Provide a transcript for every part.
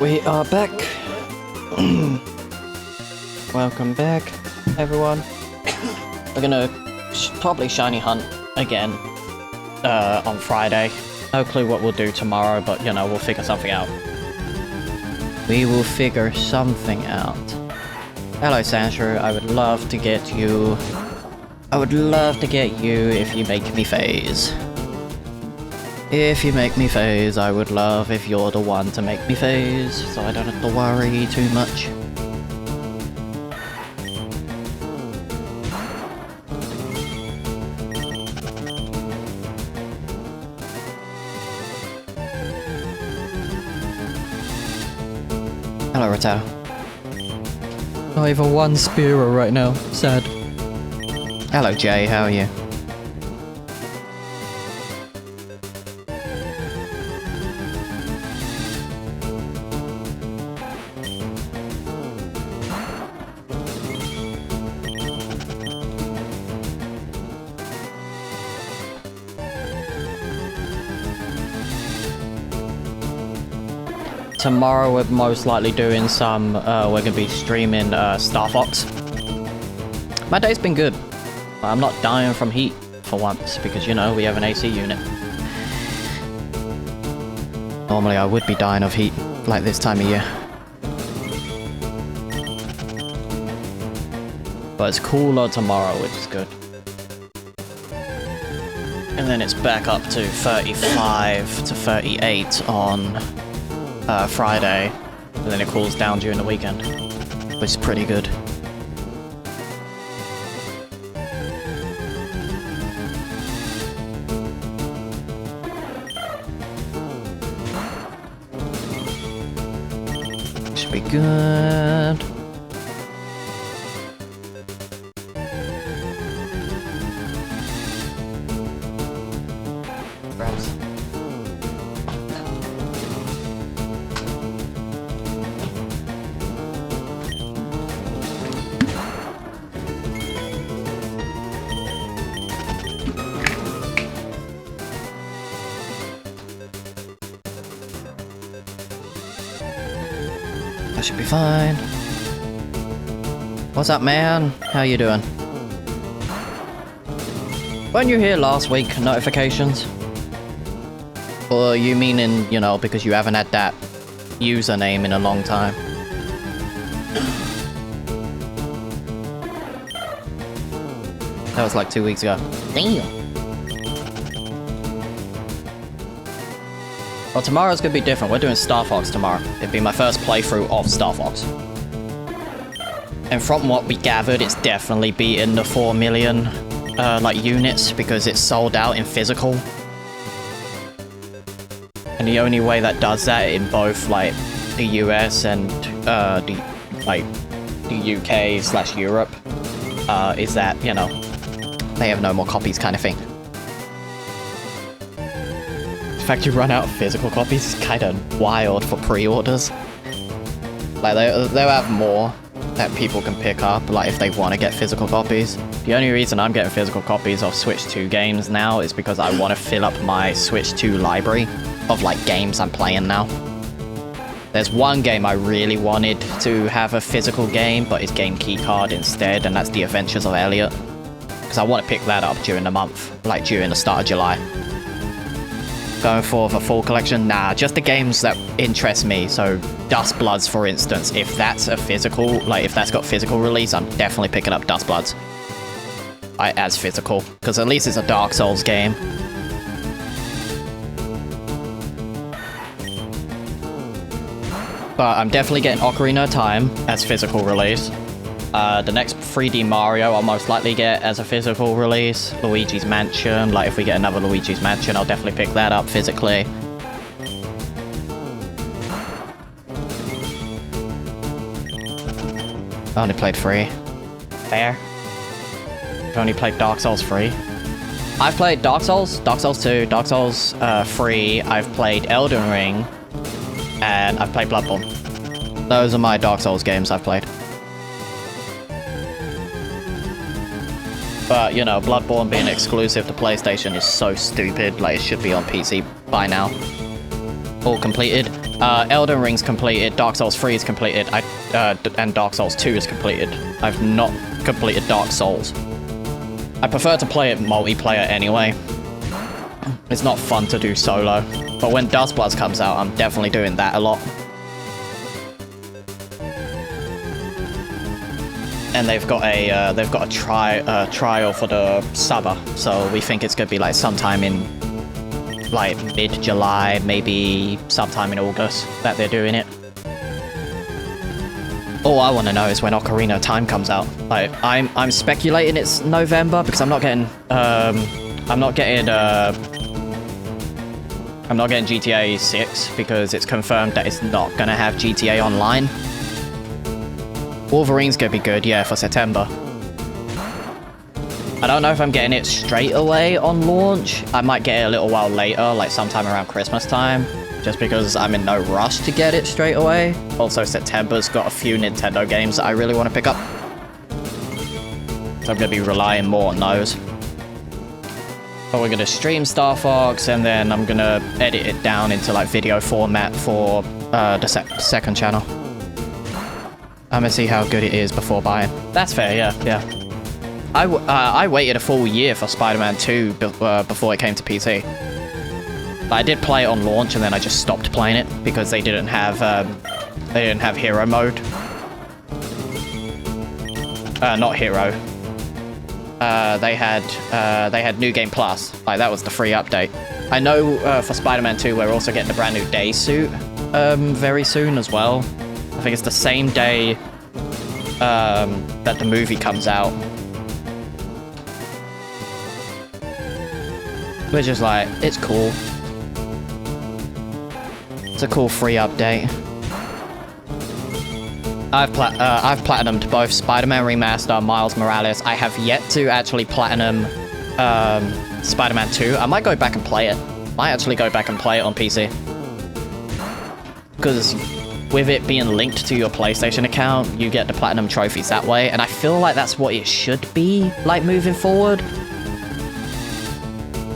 We are back. Welcome back, everyone. We're gonna probably shiny hunt again on Friday. No clue what we'll do tomorrow, but you know, we'll figure something out. We will figure something out. Hello, Sancho. I would love to get you. I would love to get you if you make me phase. If you make me phase, I would love if you're the one to make me phase, so I don't have to worry too much. Hello, Ratao. Not even one Spearer right now. Sad. Hello, Jay. How are you? Tomorrow we're most likely doing some, we're gonna be streaming Star Fox. My day's been good. I'm not dying from heat for once because, you know, we have an AC unit. Normally I would be dying of heat like this time of year. But it's cooler tomorrow, which is good. And then it's back up to 35 to 38 on Friday, and then it cools down during the weekend, which is pretty good. Should be good. Friends. That should be fine. What's up, man? How you doing? Weren't you here last week, notifications? Or you meaning, you know, because you haven't had that username in a long time? That was like 2 weeks ago. Damn! Well, tomorrow's gonna be different. We're doing Star Fox tomorrow. It'd be my first playthrough of Star Fox. And from what we gathered, it's definitely beating the 4 million like units because it's sold out in physical. And the only way that does that in both like the US and the UK/Europe is that, you know, they have no more copies kind of thing. The fact you run out of physical copies is kind of wild for pre-orders. Like they'll have more that people can pick up, like if they want to get physical copies. The only reason I'm getting physical copies of Switch 2 games now is because I want to fill up my Switch 2 library of like games I'm playing now. There's one game I really wanted to have a physical game, but it's game keycard instead, and that's The Adventures of Elliot. Because I want to pick that up during the month, like during the start of July. Going for the full collection? Nah, just the games that interest me. So Dust Bloods, for instance, if that's a physical, like if that's got physical release, I'm definitely picking up Dust Bloods. As physical, because at least it's a Dark Souls game. But I'm definitely getting Ocarina of Time as physical release. The next 3D Mario I'll most likely get as a physical release. Luigi's Mansion, like if we get another Luigi's Mansion, I'll definitely pick that up physically. I only played 3. Fair. I've only played Dark Souls 3. I've played Dark Souls, Dark Souls 2, Dark Souls 3, I've played Elden Ring, and I've played Bloodborne. Those are my Dark Souls games I've played. But, you know, Bloodborne being exclusive to PlayStation is so stupid, like it should be on PC by now. all completed. Elden Ring's completed, Dark Souls 3 is completed, and Dark Souls 2 is completed. I've not completed Dark Souls. I prefer to play it multiplayer anyway. It's not fun to do solo. But when Dustbloods comes out, I'm definitely doing that a lot. And they've got a trial for the summer, so we think it's gonna be like sometime in like mid-July, maybe sometime in August that they're doing it. All I want to know is when Ocarina of Time comes out. Like I'm speculating it's November because I'm not getting GTA 6 because it's confirmed that it's not gonna have GTA Online. Wolverine's gonna be good, yeah, for September. I don't know if I'm getting it straight away on launch. I might get it a little while later, like sometime around Christmas time, just because I'm in no rush to get it straight away. Also, September's got a few Nintendo games that I really want to pick up. So I'm gonna be relying more on those. But we're gonna stream Star Fox, and then I'm gonna edit it down into like video format for the second channel. I'm gonna see how good it is before buying. That's fair, yeah. I waited a full year for Spider-Man 2 before it came to PC. But I did play it on launch, and then I just stopped playing it because they didn't have hero mode. Not hero. They had New Game Plus. Like, that was the free update. I know for Spider-Man 2 we're also getting a brand new day suit very soon as well. I think it's the same day that the movie comes out. Which is like, it's cool. It's a cool free update. I've platinumed both Spider-Man Remaster, Miles Morales. I have yet to actually platinum Spider-Man 2. I might go back and play it. Might actually go back and play it on PC. Because with it being linked to your PlayStation account, you get the platinum trophies that way, and I feel like that's what it should be, like, moving forward.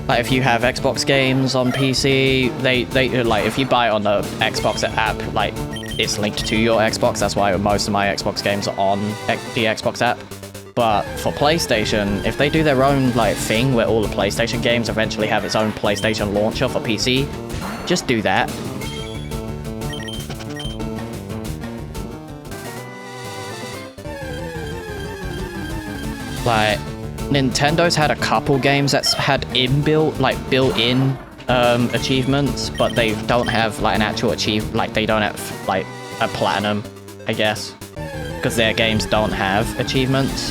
Like, if you have Xbox games on PC, they like, if you buy it on the Xbox app, like, it's linked to your Xbox. That's why most of my Xbox games are on the Xbox app. But for PlayStation, if they do their own, like, thing where all the PlayStation games eventually have its own PlayStation launcher for PC, just do that. Like, Nintendo's had a couple games that's had built-in achievements, but they don't have like an actual they don't have like a platinum, I guess, because their games don't have achievements,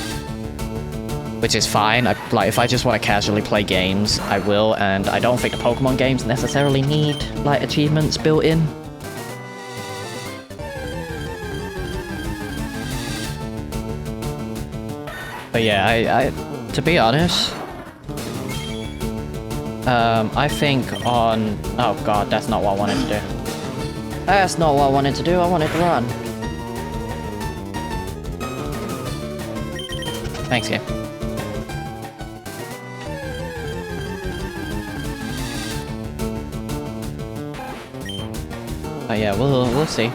which is fine. Like, if I just want to casually play games, I will, and I don't think the Pokémon games necessarily need like achievements built in. But yeah, to be honest, I think on... Oh god, that's not what I wanted to do. That's not what I wanted to do, I wanted to run. Thanks, game. Oh yeah, we'll see.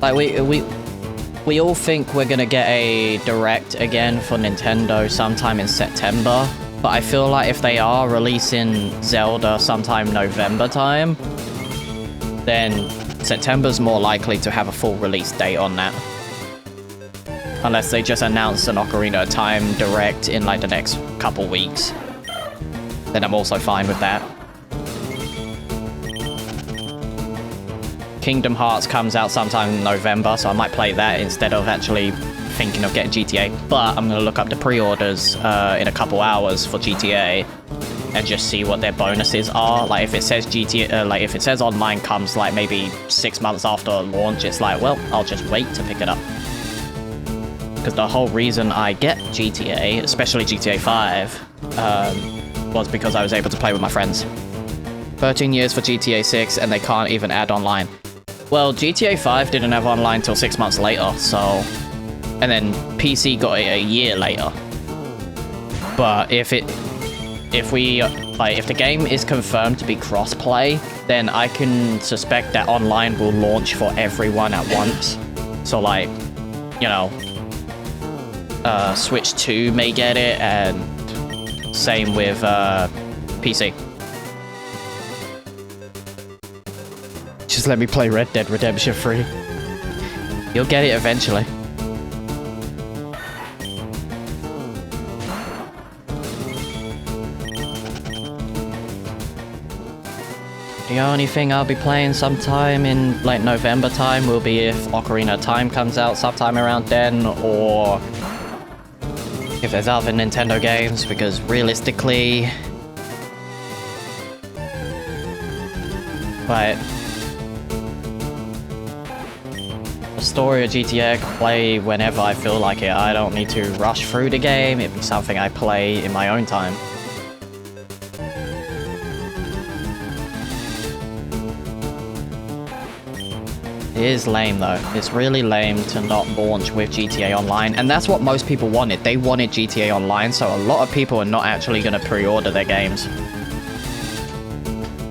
Like, we all think we're gonna get a Direct again for Nintendo sometime in September, but I feel like if they are releasing Zelda sometime November time, then September's more likely to have a full release date on that. Unless they just announce an Ocarina of Time Direct in like the next couple weeks. Then I'm also fine with that. Kingdom Hearts comes out sometime in November, so I might play that instead of actually thinking of getting GTA. But I'm going to look up the pre-orders in a couple hours for GTA and just see what their bonuses are. Like, if it says GTA, like if it says online comes like maybe 6 months after launch, it's like, well, I'll just wait to pick it up. Because the whole reason I get GTA, especially GTA 5, was because I was able to play with my friends. 13 years for GTA 6 and they can't even add online. Well, GTA 5 didn't have online till 6 months later, so... And then PC got it a year later. But if we Like, if the game is confirmed to be cross-play, then I can suspect that online will launch for everyone at once. So, like, you know, Switch 2 may get it, and same with PC. Just let me play Red Dead Redemption 3. You'll get it eventually. The only thing I'll be playing sometime in like November time will be if Ocarina of Time comes out sometime around then, or if there's other Nintendo games, because realistically, like, the story of GTA I can play whenever I feel like it. I don't need to rush through the game. It'd be something I play in my own time. It is lame though. It's really lame to not launch with GTA Online, and that's what most people wanted. They wanted GTA Online, so a lot of people are not actually going to pre-order their games.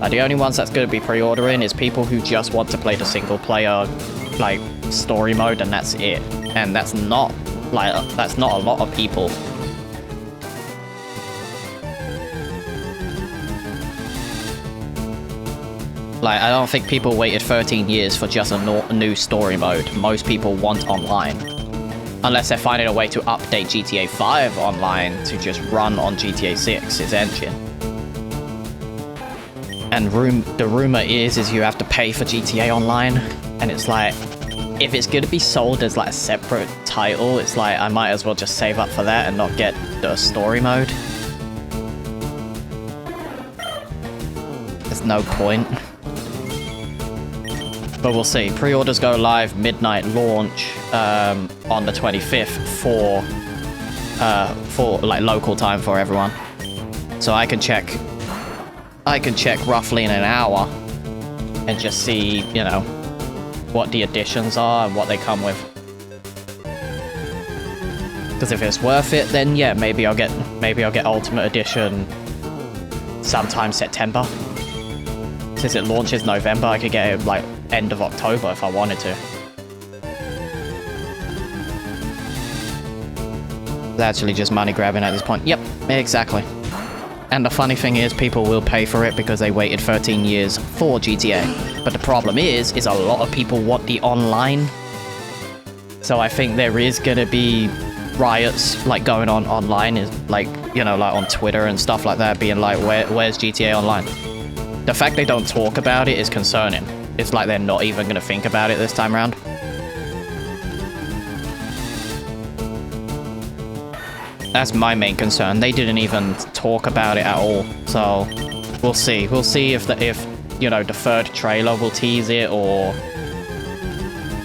The only ones that's going to be pre-ordering is people who just want to play the single-player, like, story mode, and that's it. And that's not, like, that's not a lot of people. Like, I don't think people waited 13 years for just a new story mode. Most people want online. Unless they're finding a way to update GTA 5 online to just run on GTA 6's engine. And the rumor is you have to pay for GTA Online. And it's like, if it's gonna be sold as like a separate title, it's like, I might as well just save up for that and not get the story mode. There's no point. But we'll see. Pre-orders go live midnight launch on the 25th for like local time for everyone. So I can check roughly in an hour and just see, you know, what the additions are and what they come with. Because if it's worth it, then yeah, maybe I'll get Ultimate Edition sometime September. Since it launches November, I could get it like end of October if I wanted to. It's actually just money grabbing at this point. Yep, exactly. And the funny thing is, people will pay for it because they waited 13 years for GTA. But the problem is a lot of people want the online. So I think there is gonna be riots like going on online, is like, you know, like on Twitter and stuff like that, being like, where's GTA Online? The fact they don't talk about it is concerning. It's like they're not even gonna think about it this time around. That's my main concern. They didn't even talk about it at all. So we'll see. We'll see if you know, the third trailer will tease it, or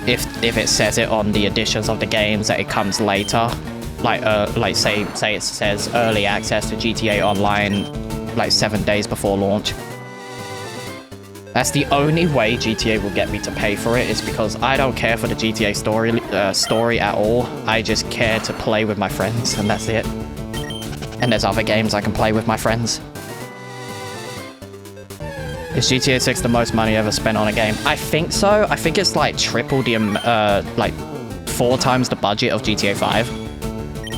if it says it on the editions of the games that it comes later. Like say it says early access to GTA Online like 7 days before launch. That's the only way GTA will get me to pay for it, is because I don't care for the GTA story at all. I just care to play with my friends, and that's it. And there's other games I can play with my friends. Is GTA 6 the most money ever spent on a game? I think so. I think it's like triple the, like 4 times the budget of GTA 5.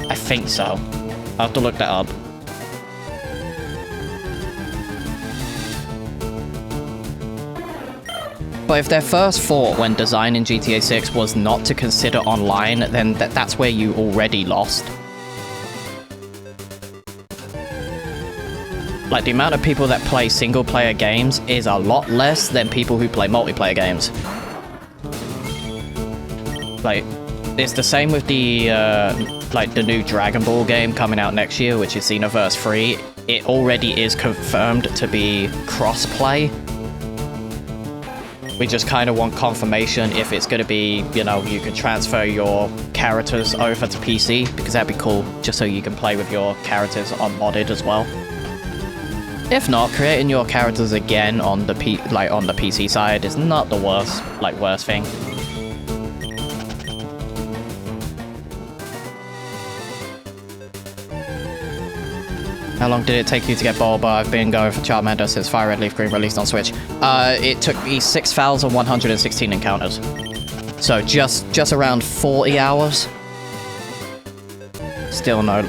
I think so. I'll have to look that up. But if their first thought when designing GTA 6 was not to consider online, then that's where you already lost. Like, the amount of people that play single-player games is a lot less than people who play multiplayer games. Like, it's the same with the, like, the new Dragon Ball game coming out next year, which is Xenoverse 3. It already is confirmed to be cross-play. We just kind of want confirmation if it's going to be, you know, you can transfer your characters over to PC, because that'd be cool, just so you can play with your characters unmodded as well. If not, creating your characters again on the PC side is not the worst thing. How long did it take you to get Bulba? I've been going for Charmander since Fire Red Leaf Green released on Switch. It took me 6,116 encounters. So just around 40 hours. Still no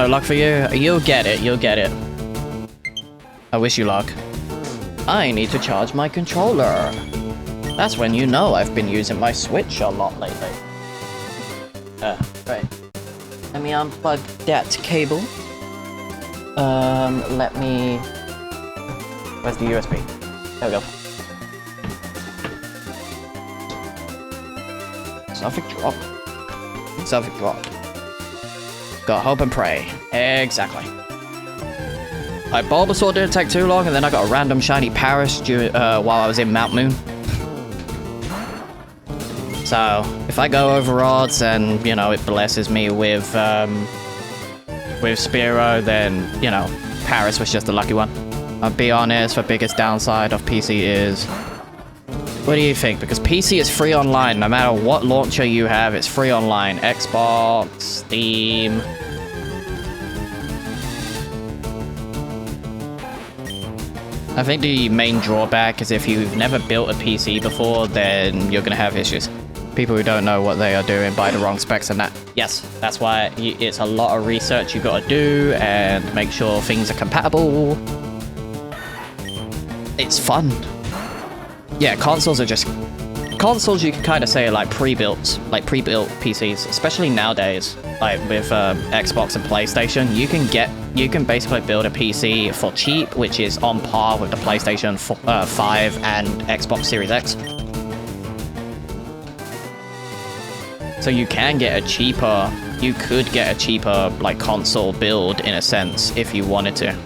luck for you? You'll get it, you'll get it. I wish you luck. I need to charge my controller. That's when you know I've been using my Switch a lot lately. Right. Let me unplug that cable. Let me... Where's the USB? There we go. Something dropped. Something dropped. Got hope and pray. Exactly. Bulbasaur didn't take too long, and then I got a random shiny Paris while I was in Mount Moon. So, if I go over odds and, you know, it blesses me with Spearow, then, you know, Paris was just a lucky one. I'll be honest, the biggest downside of PC is... What do you think? Because PC is free online, no matter what launcher you have, it's free online. Xbox, Steam... I think the main drawback is if you've never built a PC before, then you're gonna have issues. People who don't know what they are doing buy the wrong specs and that. Yes, that's why it's a lot of research you gotta do and make sure things are compatible. It's fun. Yeah, consoles are just... Consoles you can kind of say are like pre-built PCs, especially nowadays. Like with Xbox and PlayStation, you can basically build a PC for cheap, which is on par with the PlayStation 5 and Xbox Series X. So you can get a cheaper, you could get a cheaper like console build in a sense if you wanted to.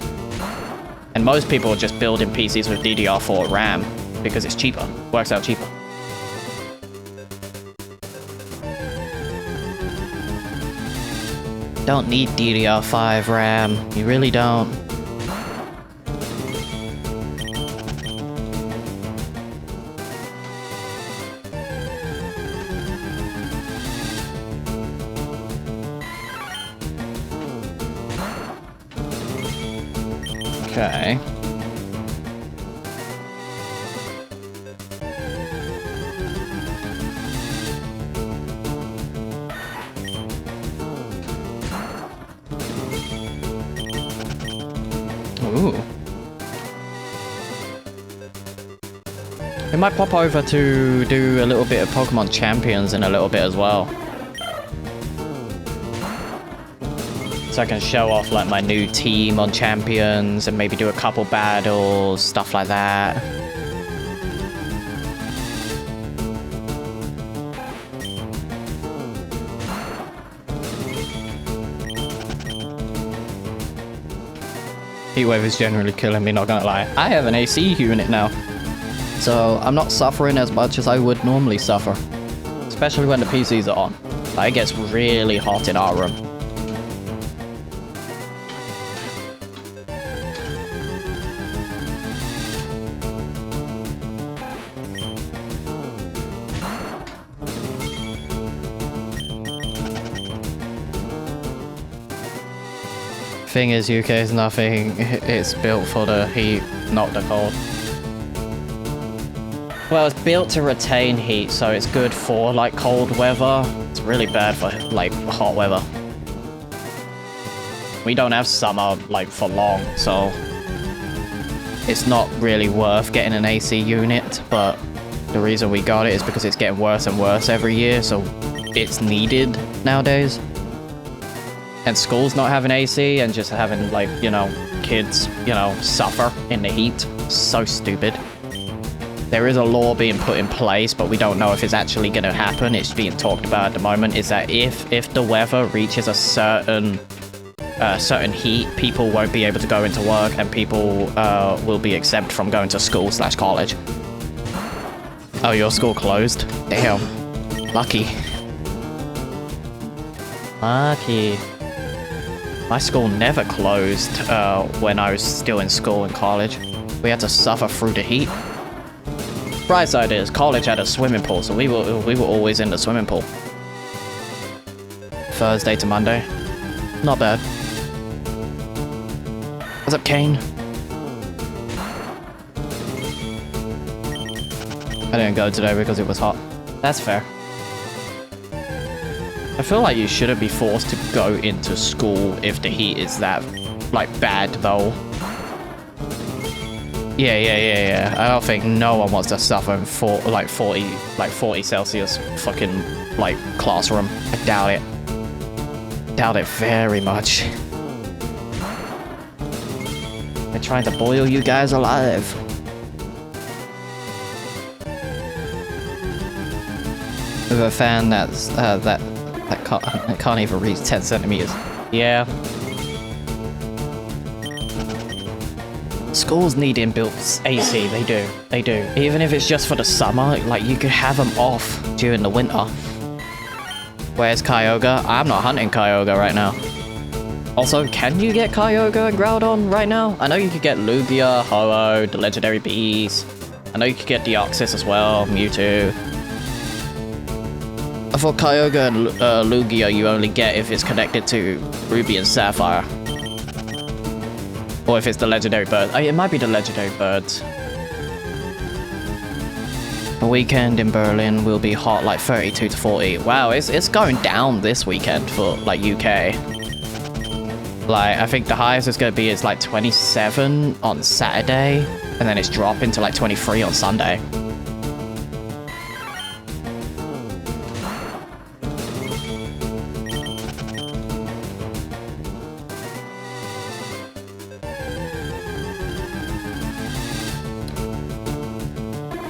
And most people are just building PCs with DDR4 RAM because it's cheaper, works out cheaper. Don't need DDR5 RAM, you really don't. Okay. Ooh. We might pop over to do a little bit of Pokemon Champions in a little bit as well. So I can show off like my new team on Champions and maybe do a couple battles, stuff like that. Heatwave is generally killing me, not gonna lie. I have an AC unit now, so I'm not suffering as much as I would normally suffer. Especially when the PCs are on. Like, it gets really hot in our room. Thing is, UK is nothing. It's built for the heat, not the cold. Well, it's built to retain heat, so it's good for like cold weather. It's really bad for like hot weather. We don't have summer like for long, so it's not really worth getting an AC unit, but the reason we got it is because it's getting worse and worse every year, so it's needed nowadays. And schools not having AC and just having, like, you know, kids, you know, suffer in the heat. So stupid. There is a law being put in place, but we don't know if it's actually going to happen. It's being talked about at the moment, is that if the weather reaches a certain heat, people won't be able to go into work and people will be exempt from going to school/college. Oh, your school closed? Damn. Lucky. Lucky. My school never closed when I was still in school and college. We had to suffer through the heat. Bright side is, college had a swimming pool, so we were always in the swimming pool. Thursday to Monday. Not bad. What's up, Kane? I didn't go today because it was hot. That's fair. I feel like you shouldn't be forced to go into school if the heat is that, like, bad, though. Yeah. I don't think no one wants to suffer in 40 Celsius fucking, like, classroom. I doubt it. Doubt it very much. They're trying to boil you guys alive. With a fan that's, that can't even reach 10 centimeters. Yeah. Schools need inbuilt AC, they do. Even if it's just for the summer, like, you could have them off during the winter. Where's Kyogre? I'm not hunting Kyogre right now. Also, can you get Kyogre and Groudon right now? I know you could get Lugia, Ho-Oh, the legendary bees. I know you could get Deoxys as well, Mewtwo. I thought Kyogre and Lugia you only get if it's connected to Ruby and Sapphire. Or if it's the legendary bird. It might be the legendary birds. The weekend in Berlin will be hot, like 32 to 40. Wow, it's going down this weekend for, like, UK. Like, I think the highest it's going to be is, like, 27 on Saturday. And then it's dropping to, like, 23 on Sunday.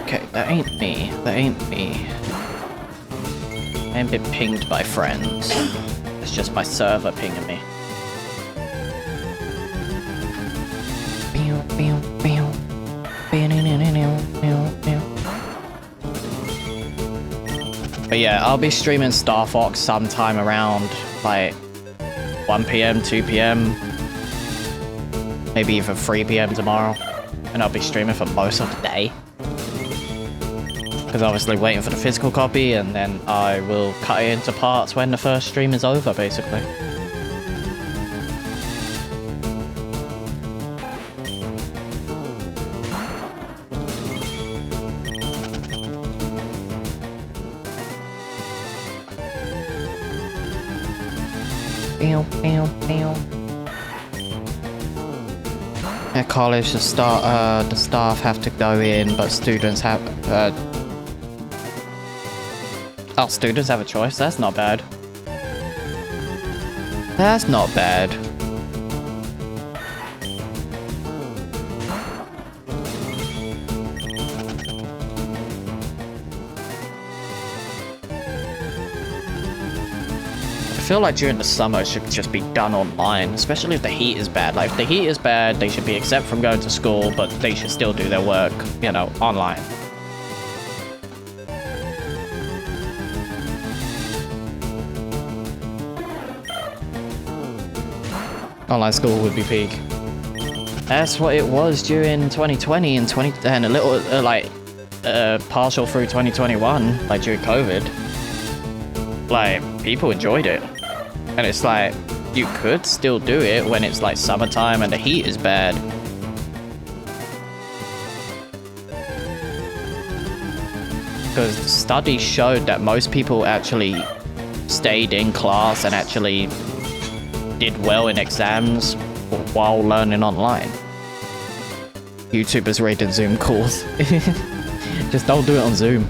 Okay, that ain't me. That ain't me. I ain't been pinged by friends. It's just my server pinging me. But yeah, I'll be streaming Star Fox sometime around, like, 1 PM, 2 PM. Maybe even 3 PM tomorrow. And I'll be streaming for most of the day. Because obviously waiting for the physical copy, and then I will cut it into parts when the first stream is over, basically. At college, the staff have to go in, but students have oh, students have a choice? That's not bad. That's not bad. I feel like during the summer it should just be done online, especially if the heat is bad. Like, if the heat is bad, they should be exempt from going to school, but they should still do their work, you know, online. Online school would be peak. That's what it was during 2020 and a little, partial through 2021, like during COVID. Like, people enjoyed it. And it's like, you could still do it when it's like summertime and the heat is bad. Because studies showed that most people actually stayed in class and actually did well in exams while learning online. YouTubers rated Zoom calls. Just don't do it on Zoom.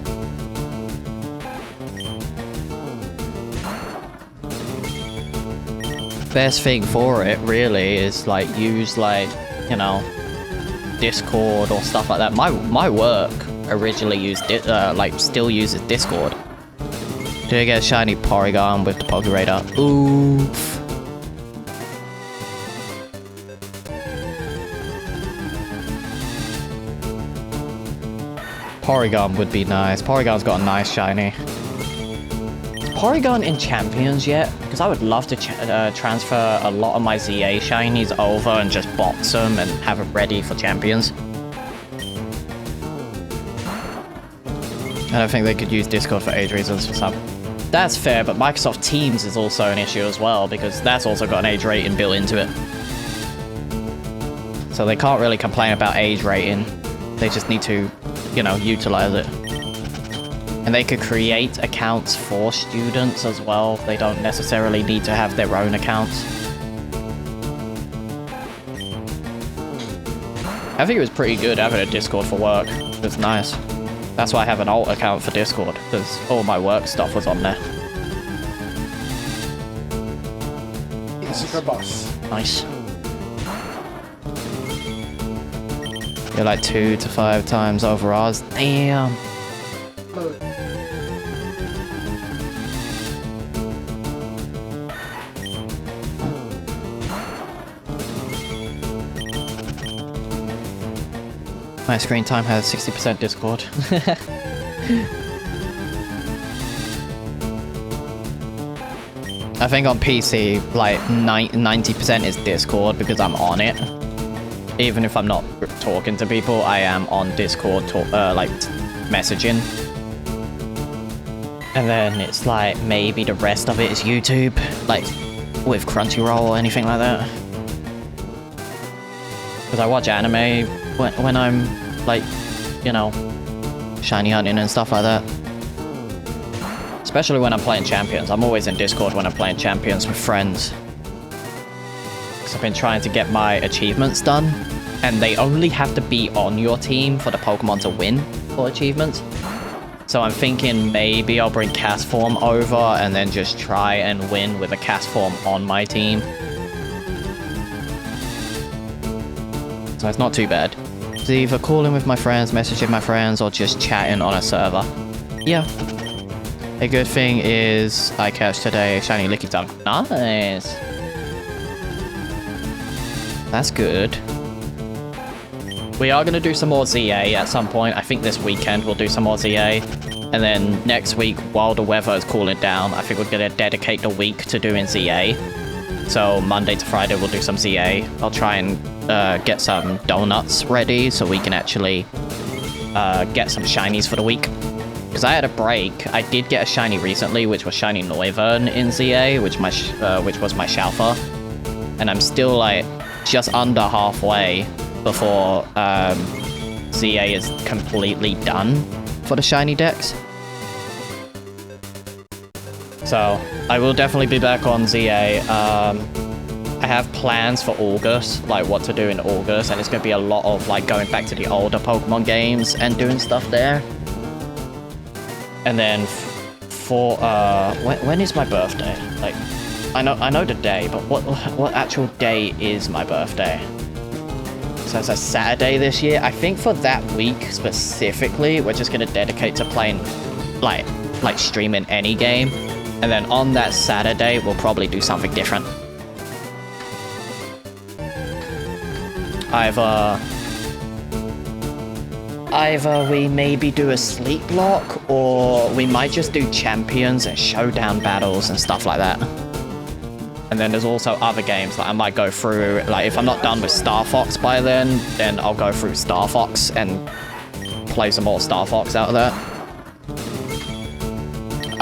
Best thing for it really is like use like, you know, Discord or stuff like that. My work originally used it, still uses Discord. Did I get a shiny Porygon with the Pokéradar? Oof. Porygon would be nice. Porygon's got a nice shiny. Porygon in Champions yet? Because I would love to transfer a lot of my ZA shinies over and just box them and have them ready for Champions. I don't think they could use Discord for age reasons for some. That's fair, but Microsoft Teams is also an issue as well, because that's also got an age rating built into it. So they can't really complain about age rating. They just need to, you know, utilize it. And they could create accounts for students as well. They don't necessarily need to have their own accounts. I think it was pretty good having a Discord for work. It was nice. That's why I have an alt account for Discord, because all my work stuff was on there. Super boss. Nice. You're like 2 to 5 times over ours. Damn. My screen time has 60% Discord. I think on PC, like 90% is Discord because I'm on it. Even if I'm not talking to people, I am on Discord, like messaging. And then it's like maybe the rest of it is YouTube, like with Crunchyroll or anything like that. Because I watch anime when I'm like, you know, shiny hunting and stuff like that. Especially when I'm playing Champions. I'm always in Discord when I'm playing Champions with friends. Because I've been trying to get my achievements done. And they only have to be on your team for the Pokemon to win for achievements. So I'm thinking maybe I'll bring Castform over and then just try and win with a Castform on my team. So it's not too bad. It's either calling with my friends, messaging my friends, or just chatting on a server. Yeah. A good thing is I catch today shiny Lickitung. Nice. That's good. We are going to do some more ZA at some point. I think this weekend we'll do some more ZA. And then next week, while the weather is cooling down, I think we're going to dedicate the week to doing ZA. So Monday to Friday we'll do some ZA. I'll try and get some donuts ready so we can actually get some shinies for the week. Because I had a break. I did get a shiny recently, which was shiny Noivern in ZA, which was my Shalfa. And I'm still like just under halfway before ZA is completely done for the shiny decks. So I will definitely be back on ZA. I have plans for August, like what to do in August, and it's going to be a lot of like going back to the older Pokemon games and doing stuff there. And then for when is my birthday? Like, I know the day, but what actual day is my birthday? So it's a Saturday this year. I think for that week specifically, we're just gonna dedicate to playing like streaming any game, and then on that Saturday we'll probably do something different. Either we maybe do a sleep block, or we might just do champions and showdown battles and stuff like that. And then there's also other games that I might go through, like if I'm not done with Star Fox by then I'll go through Star Fox and play some more Star Fox out of that.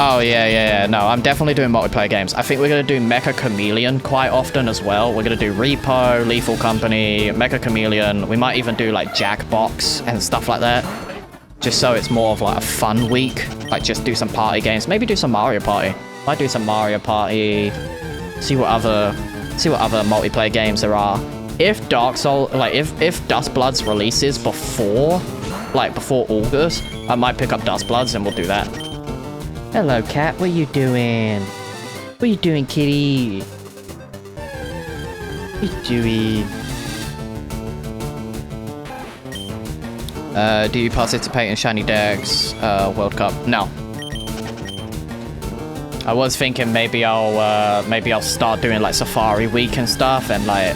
Oh yeah, no, I'm definitely doing multiplayer games. I think we're going to do Mecha Chameleon quite often as well. We're going to do Repo, Lethal Company, Mecha Chameleon. We might even do like Jackbox and stuff like that. Just so it's more of like a fun week. Like just do some party games. Maybe do some Mario Party. Might do some Mario Party. See what other multiplayer games there are. If Dark Souls, like if Dust Bloods releases before August, I might pick up Dust Bloods and we'll do that. Hello, cat. What are you doing? What are you doing, kitty? What are you doing? Do you participate in Shiny Decks World Cup? No. I was thinking maybe I'll start doing like Safari Week and stuff and like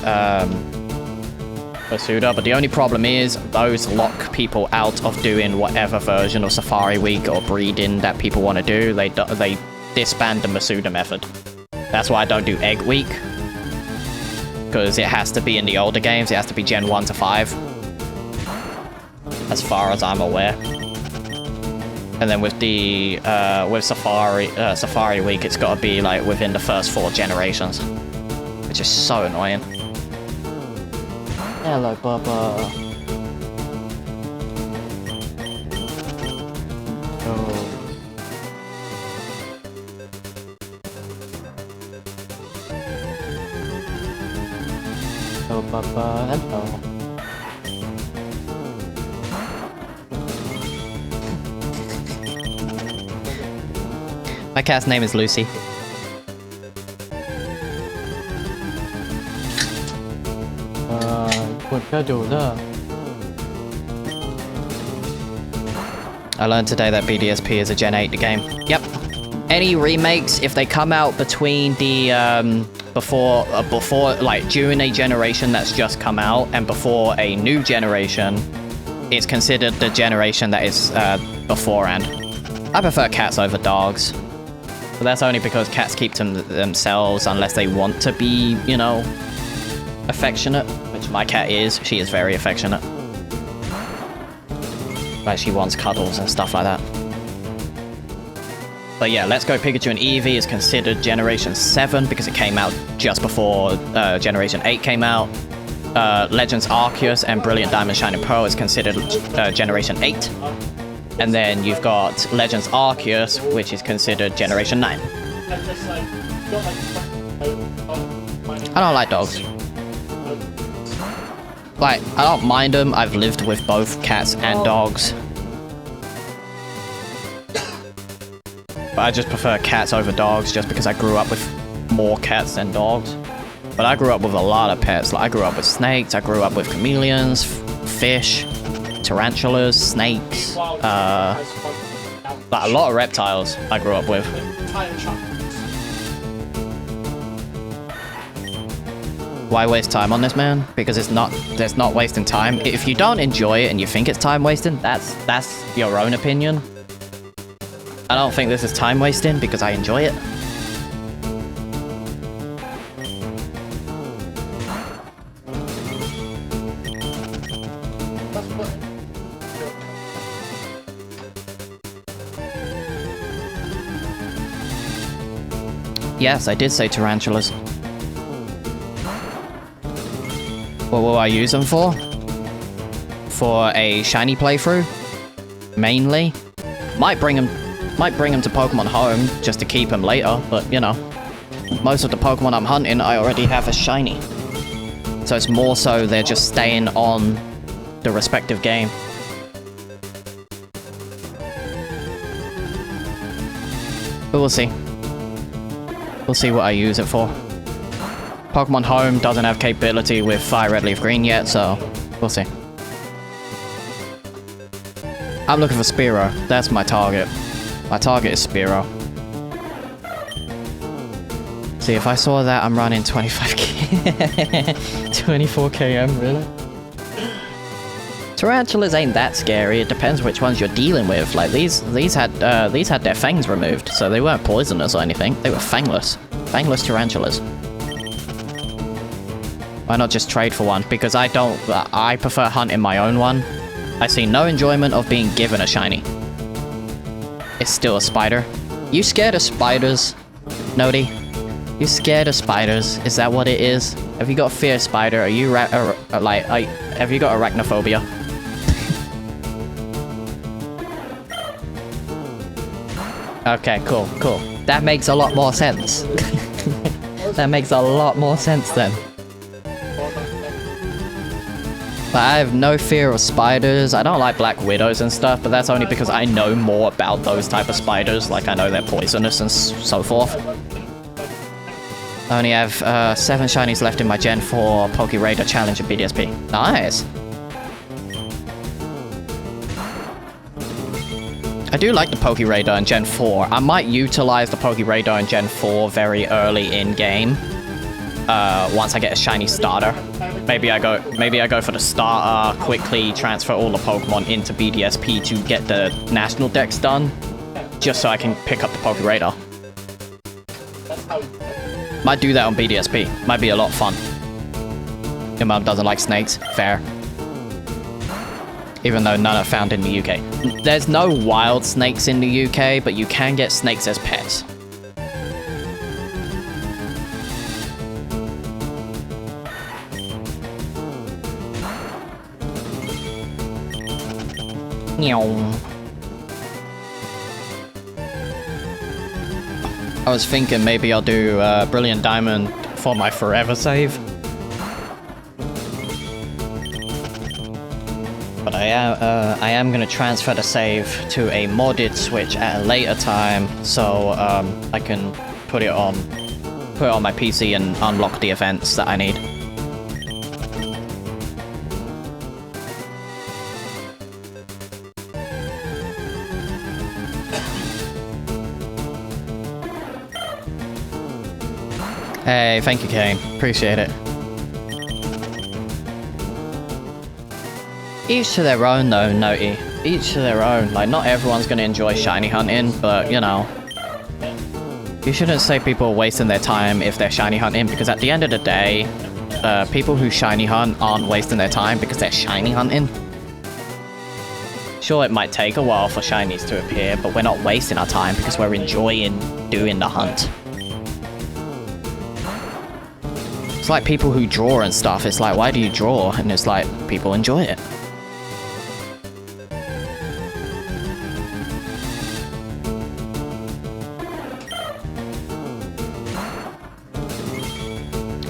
Masuda, but the only problem is those lock people out of doing whatever version of Safari Week or breeding that people want to do. They disband the Masuda method. That's why I don't do Egg Week, because it has to be in the older games. It has to be Gen 1 to 5, as far as I'm aware. And then with the with Safari Week, it's got to be like within the first 4 generations, which is so annoying. Hello, Bubba. Oh. Hello, Bubba. Hello. My cat's name is Lucy. I learned today that BDSP is a Gen 8 game. Yep. Any remakes, if they come out between the before like during a generation that's just come out and before a new generation, it's considered the generation that is beforehand. I prefer cats over dogs. But that's only because cats keep to themselves unless they want to be, you know, affectionate, which my cat is. She is very affectionate. Like, she wants cuddles and stuff like that. But yeah, Let's Go Pikachu and Eevee is considered Generation 7 because it came out just before Generation 8 came out. Legends Arceus and Brilliant Diamond Shining Pearl is considered Generation 8. And then you've got Legends Arceus, which is considered Generation 9. I don't like dogs. Like, I don't mind them. I've lived with both cats and dogs. But I just prefer cats over dogs just because I grew up with more cats than dogs. But I grew up with a lot of pets. Like, I grew up with snakes, I grew up with chameleons, fish, tarantulas, snakes, like a lot of reptiles I grew up with. Why waste time on this, man? Because it's not wasting time. If you don't enjoy it and you think it's time wasting, that's your own opinion. I don't think this is time wasting because I enjoy it. Yes, I did say tarantulas. What will I use them for? For a shiny playthrough? Mainly. Might bring them to Pokemon Home just to keep them later, but you know. Most of the Pokemon I'm hunting I already have as shiny. So it's more so they're just staying on the respective game. But we'll see. We'll see what I use it for. Pokemon Home doesn't have capability with Fire Red Leaf Green yet, so we'll see. I'm looking for Spearow. That's my target. My target is Spearow. See, if I saw that, I'm running 25k. 24km, really? Tarantulas ain't that scary. It depends which ones you're dealing with. Like these had their fangs removed, so they weren't poisonous or anything. They were fangless. Fangless tarantulas. Why not just trade for one? Because I prefer hunting my own one. I see no enjoyment of being given a shiny. It's still a spider. You scared of spiders, Nodi? You scared of spiders? Is that what it is? Have you got fear of spider? Are you have you got arachnophobia? Okay, cool. That makes a lot more sense. That makes a lot more sense then. But I have no fear of spiders. I don't like black widows and stuff, but that's only because I know more about those type of spiders. Like, I know they're poisonous and so forth. I only have 7 shinies left in my Gen 4 Pokeraider Challenge at BDSP. Nice! I do like the Pokeraider in Gen 4. I might utilize the Pokeraider in Gen 4 very early in-game. Once I get a shiny starter. Maybe I go for the starter, quickly transfer all the Pokemon into BDSP to get the national dex done. Just so I can pick up the Pokeraider. Might do that on BDSP. Might be a lot of fun. Your mum doesn't like snakes. Fair. Even though none are found in the UK. There's no wild snakes in the UK, but you can get snakes as pets. I was thinking maybe I'll do Brilliant Diamond for my forever save. But I am gonna transfer the save to a modded Switch at a later time, so I can put it on my PC and unlock the events that I need. Hey, thank you, Kane. Appreciate it. Each to their own, though, Noti. Each to their own. Like, not everyone's gonna enjoy shiny hunting, but, you know. You shouldn't say people are wasting their time if they're shiny hunting, because at the end of the day, people who shiny hunt aren't wasting their time because they're shiny hunting. Sure, it might take a while for shinies to appear, but we're not wasting our time because we're enjoying doing the hunt. It's like people who draw and stuff. It's like, why do you draw? And it's like, people enjoy it.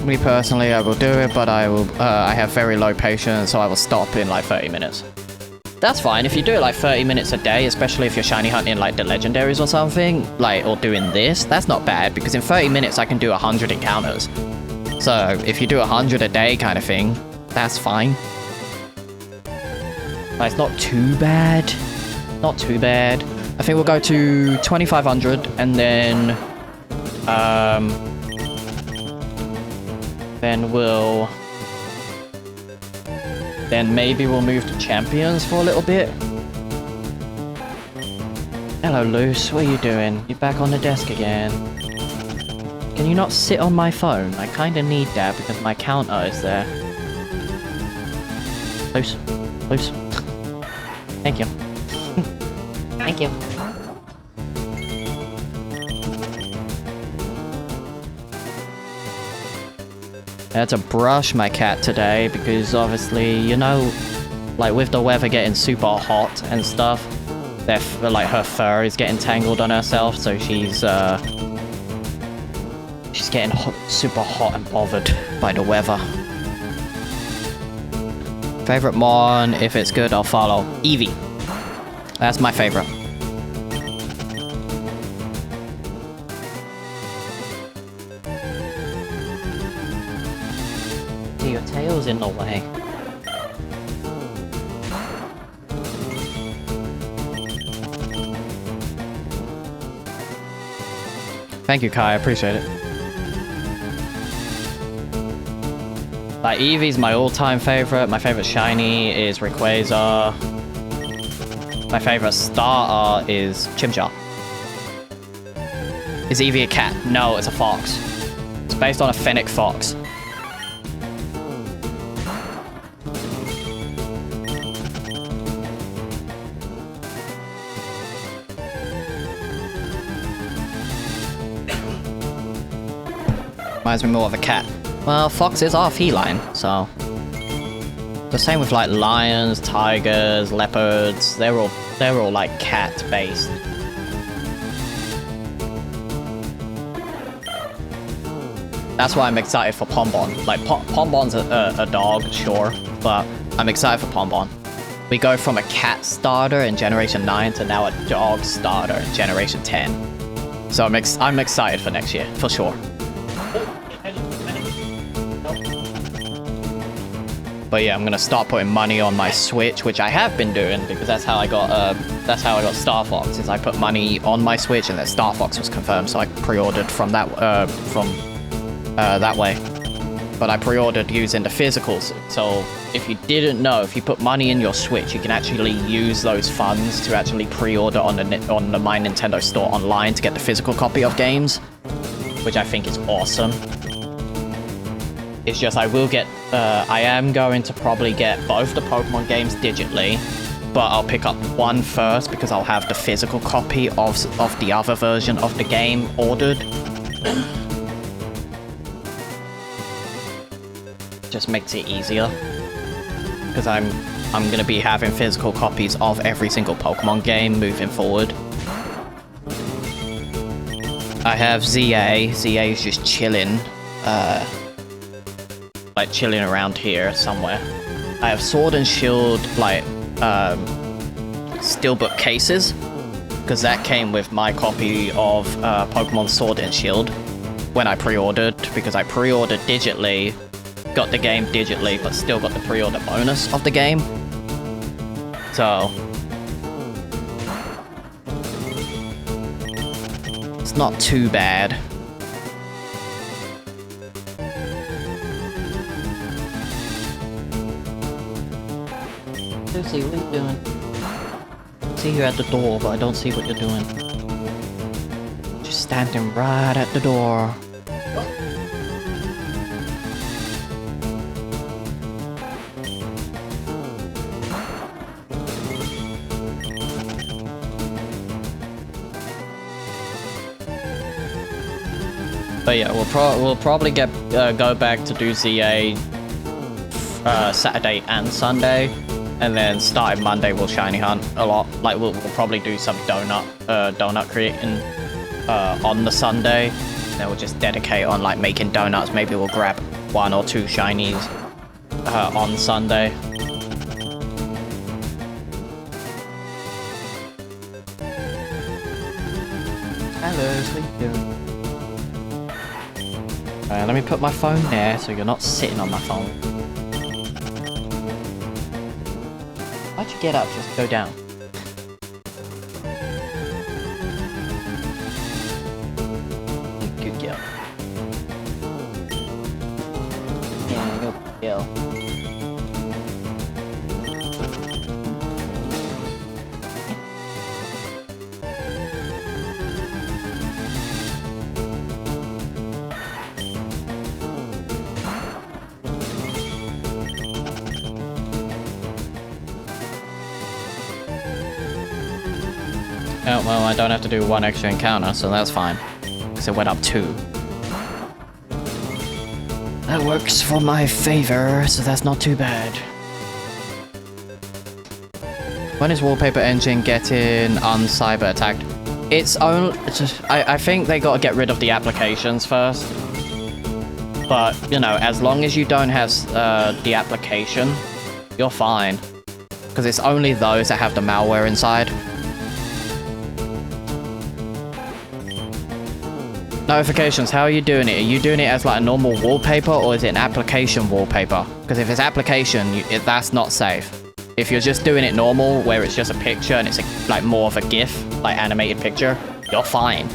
Me personally, I will do it, but I have very low patience, so I will stop in like 30 minutes. That's fine. If you do it like 30 minutes a day, especially if you're shiny hunting like the legendaries or something, like, or doing this, that's not bad, because in 30 minutes I can do 100 encounters. So, if you do 100 a day kind of thing, that's fine. But it's not too bad. Not too bad. I think we'll go to 2500 and then maybe we'll move to champions for a little bit. Hello, Luce. What are you doing? You're back on the desk again. Can you not sit on my phone? I kinda need that because my counter is there. Loose. Loose. Thank you. Thank you. I had to brush my cat today because obviously, you know, like with the weather getting super hot and stuff, like her fur is getting tangled on herself, so she's getting super hot and bothered by the weather. Favorite Mon, if it's good, I'll follow. Eevee. That's my favorite. Your tail's in the way. Thank you, Kai. I appreciate it. Like, Eevee's my all-time favorite. My favorite shiny is Rayquaza. My favorite starter is Chimchar. Is Eevee a cat? No, it's a fox. It's based on a fennec fox. Reminds me more of a cat. Well, foxes are feline, so... The same with like lions, tigers, leopards, they're all like cat-based. That's why I'm excited for Pombon. Like, Pombon's a dog, sure, but I'm excited for Pombon. We go from a cat starter in Generation 9 to now a dog starter in Generation 10. So I'm excited for next year, for sure. But yeah, I'm gonna start putting money on my Switch, which I have been doing because that's how I got Star Fox. Is I put money on my Switch and then Star Fox was confirmed, so I pre-ordered from that way. But I pre-ordered using the physicals. So if you didn't know, if you put money in your Switch, you can actually use those funds to actually pre-order on the My Nintendo store online to get the physical copy of games, which I think is awesome. It's just I am going to probably get both the Pokemon games digitally, but I'll pick up one first because I'll have the physical copy of the other version of the game ordered. Just makes it easier. Because I'm gonna be having physical copies of every single Pokemon game moving forward. I have ZA. ZA is just chilling, like chilling around here somewhere. I have Sword and Shield, like, steelbook cases, because that came with my copy of Pokemon Sword and Shield when I pre-ordered, because I pre-ordered digitally, got the game digitally, but still got the pre-order bonus of the game. So it's not too bad. Lucy, what are you doing? I see you at the door, but I don't see what you're doing. Just standing right at the door. But yeah, we'll probably get go back to do ZA Saturday and Sunday, and then starting Monday we'll shiny hunt a lot. Like we'll probably do some donut creating on the Sunday. Then we'll just dedicate on like making donuts. Maybe we'll grab 1 or 2 shinies on Sunday. Hello, what are you doing? Let me put my phone there so you're not sitting on my phone. Why'd you get up? Just go down. Good girl. Yeah, good girl. Oh, well, I don't have to do 1 extra encounter, so that's fine. Because it went up 2. That works for my favor, so that's not too bad. When is Wallpaper Engine getting uncyber attacked? It's only... I think they gotta get rid of the applications first. But, you know, as long as you don't have the application, you're fine. Because it's only those that have the malware inside. Notifications, how are you doing it? Are you doing it as like a normal wallpaper, or is it an application wallpaper? Because if it's application, that's not safe. If you're just doing it normal, where it's just a picture and it's like more of a GIF, like animated picture, you're fine.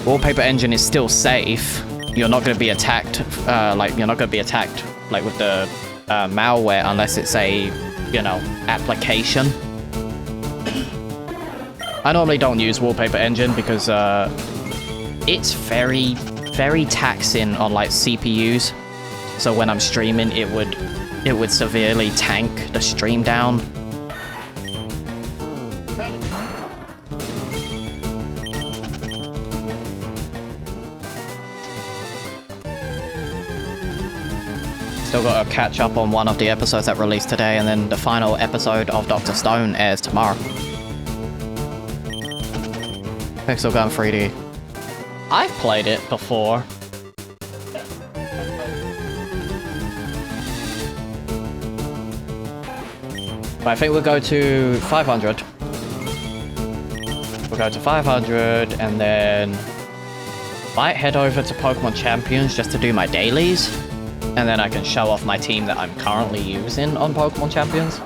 Wallpaper Engine is still safe. You're not going to be attacked, you're not going to be attacked like with the malware unless it's a, you know, application. I normally don't use Wallpaper Engine because it's very, very taxing on like CPUs. So when I'm streaming, it would severely tank the stream down. Still got to catch up on one of the episodes that released today, and then the final episode of Dr. Stone airs tomorrow. Pixel Gun 3D. I've played it before. But I think we'll go to 500. We'll go to 500 and then might head over to Pokemon Champions just to do my dailies. And then I can show off my team that I'm currently using on Pokemon Champions.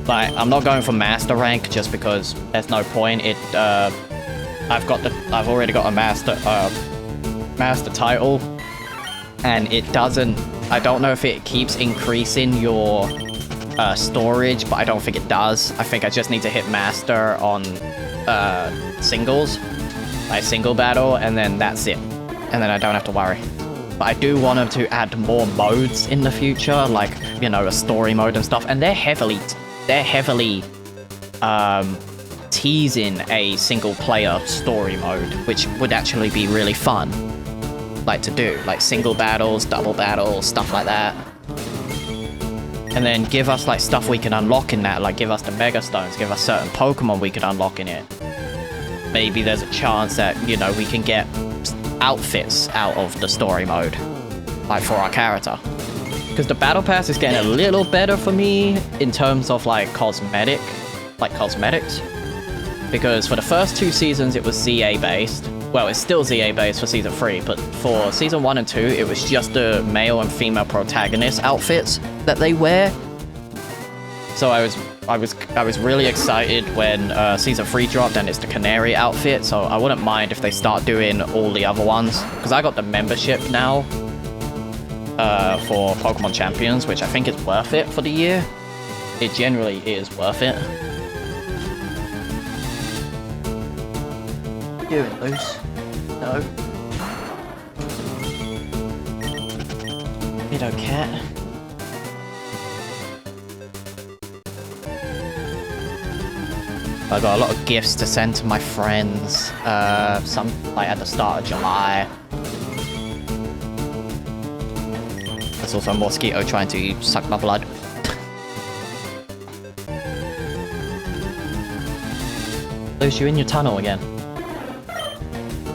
Like, I'm not going for master rank just because there's no point. I've already got a master title, and it doesn't. I don't know if it keeps increasing your storage, but I don't think it does. I think I just need to hit master on singles, like single battle, and then that's it. And then I don't have to worry. But I do want them to add more modes in the future, like, you know, a story mode and stuff, and they're heavily teasing a single player story mode, which would actually be really fun, like to do, like single battles, double battles, stuff like that. and then give us like stuff we can unlock in that, like give us the Mega Stones, give us certain Pokemon we could unlock in it. Maybe there's a chance that, you know, we can get outfits out of the story mode, like for our character. Because the Battle Pass is getting a little better for me in terms of like cosmetics. Because for the first 2 seasons it was ZA based. Well, it's still ZA based for season 3, but for season 1 and 2 it was just the male and female protagonist outfits that they wear. So I was really excited when season 3 dropped and it's the Canary outfit, so I wouldn't mind if they start doing all the other ones. Because I got the membership now for Pokemon Champions, which I think is worth it for the year. It generally is worth it. Doing loose? No. Widow cat. I got a lot of gifts to send to my friends. Some like at the start of July. There's also a mosquito trying to suck my blood. Lose you in your tunnel again.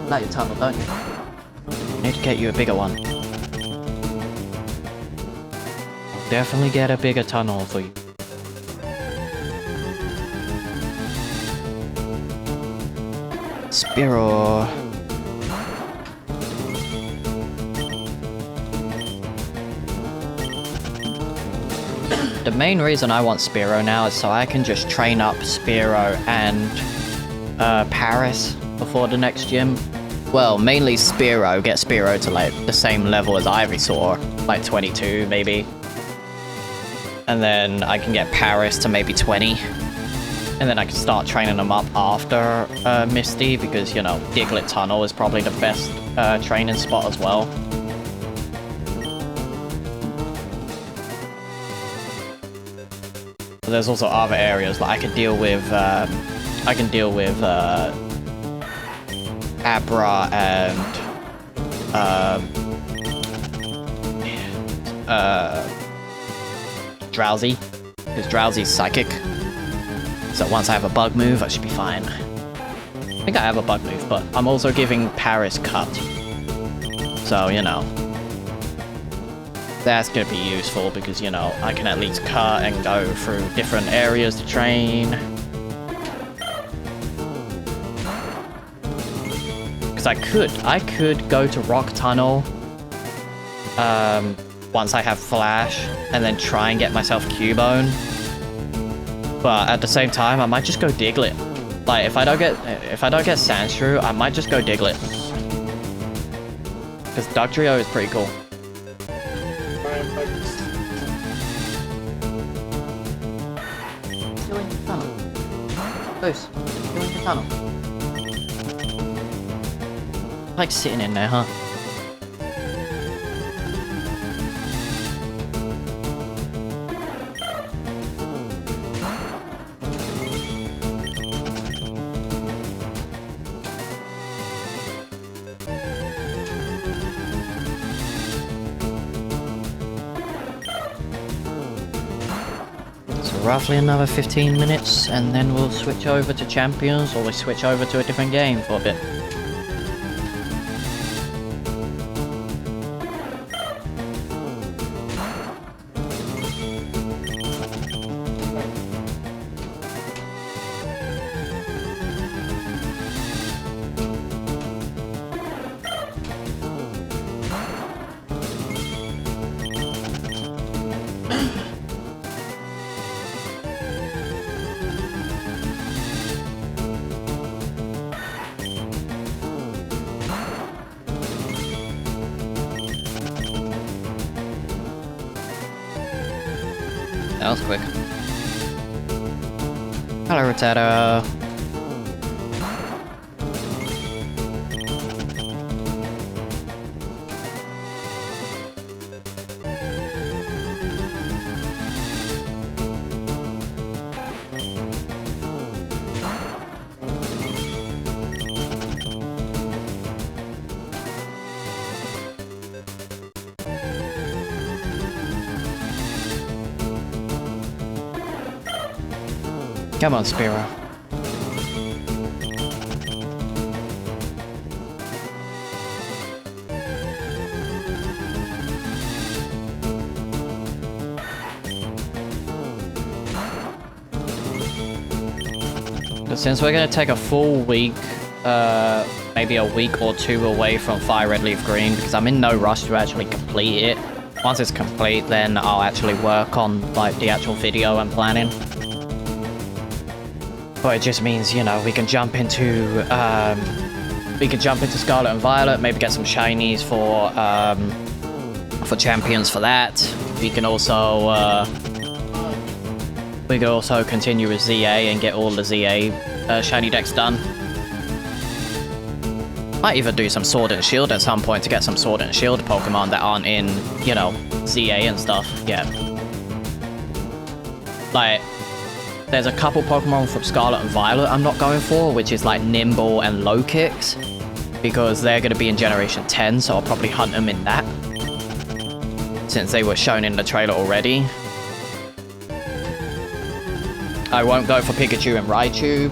Like your tunnel, don't you? I need to get you a bigger one. I'll definitely get a bigger tunnel for you. Spearow. The main reason I want Spearow now is so I can just train up Spearow and Paris before the next gym. Well, mainly Spearow, get Spearow to like the same level as Ivysaur, like 22 maybe. And then I can get Paris to maybe 20. And then I can start training them up after Misty, because, you know, Diglett Tunnel is probably the best training spot as well. But there's also other areas that I can deal with. Abra and Drowsy, because Drowsy's psychic. So once I have a bug move, I should be fine. I think I have a bug move, but I'm also giving Paris cut. So, you know, that's gonna be useful because, you know, I can at least cut and go through different areas to train. Because I could go to Rock Tunnel once I have Flash and then try and get myself Cubone. But at the same time, I might just go Diglett. Like if I don't get Sandshrew, I might just go Diglett. Because Dugtrio is pretty cool. Go in the tunnel. Goose, go in the tunnel. I like sitting in there, huh? Roughly another 15 minutes, and then we'll switch over to Champions, or we switch over to a different game for a bit. That was quick. Hello, Rattata. Come on, Spiro. But since we're gonna take a full week, maybe a week or two away from Fire Red Leaf Green, because I'm in no rush to actually complete it. Once it's complete, then I'll actually work on like the actual video and planning. But it just means, you know, we can jump into Scarlet and Violet, maybe get some shinies for champions for that. We can also continue with ZA and get all the ZA shiny decks done. Might even do some Sword and Shield at some point to get some Sword and Shield Pokemon that aren't in, you know, ZA and stuff yet. Like, there's a couple Pokemon from Scarlet and Violet I'm not going for, which is like Nimble and Low Kicks, because they're going to be in Generation 10, so I'll probably hunt them in that, since they were shown in the trailer already. I won't go for Pikachu and Raichu,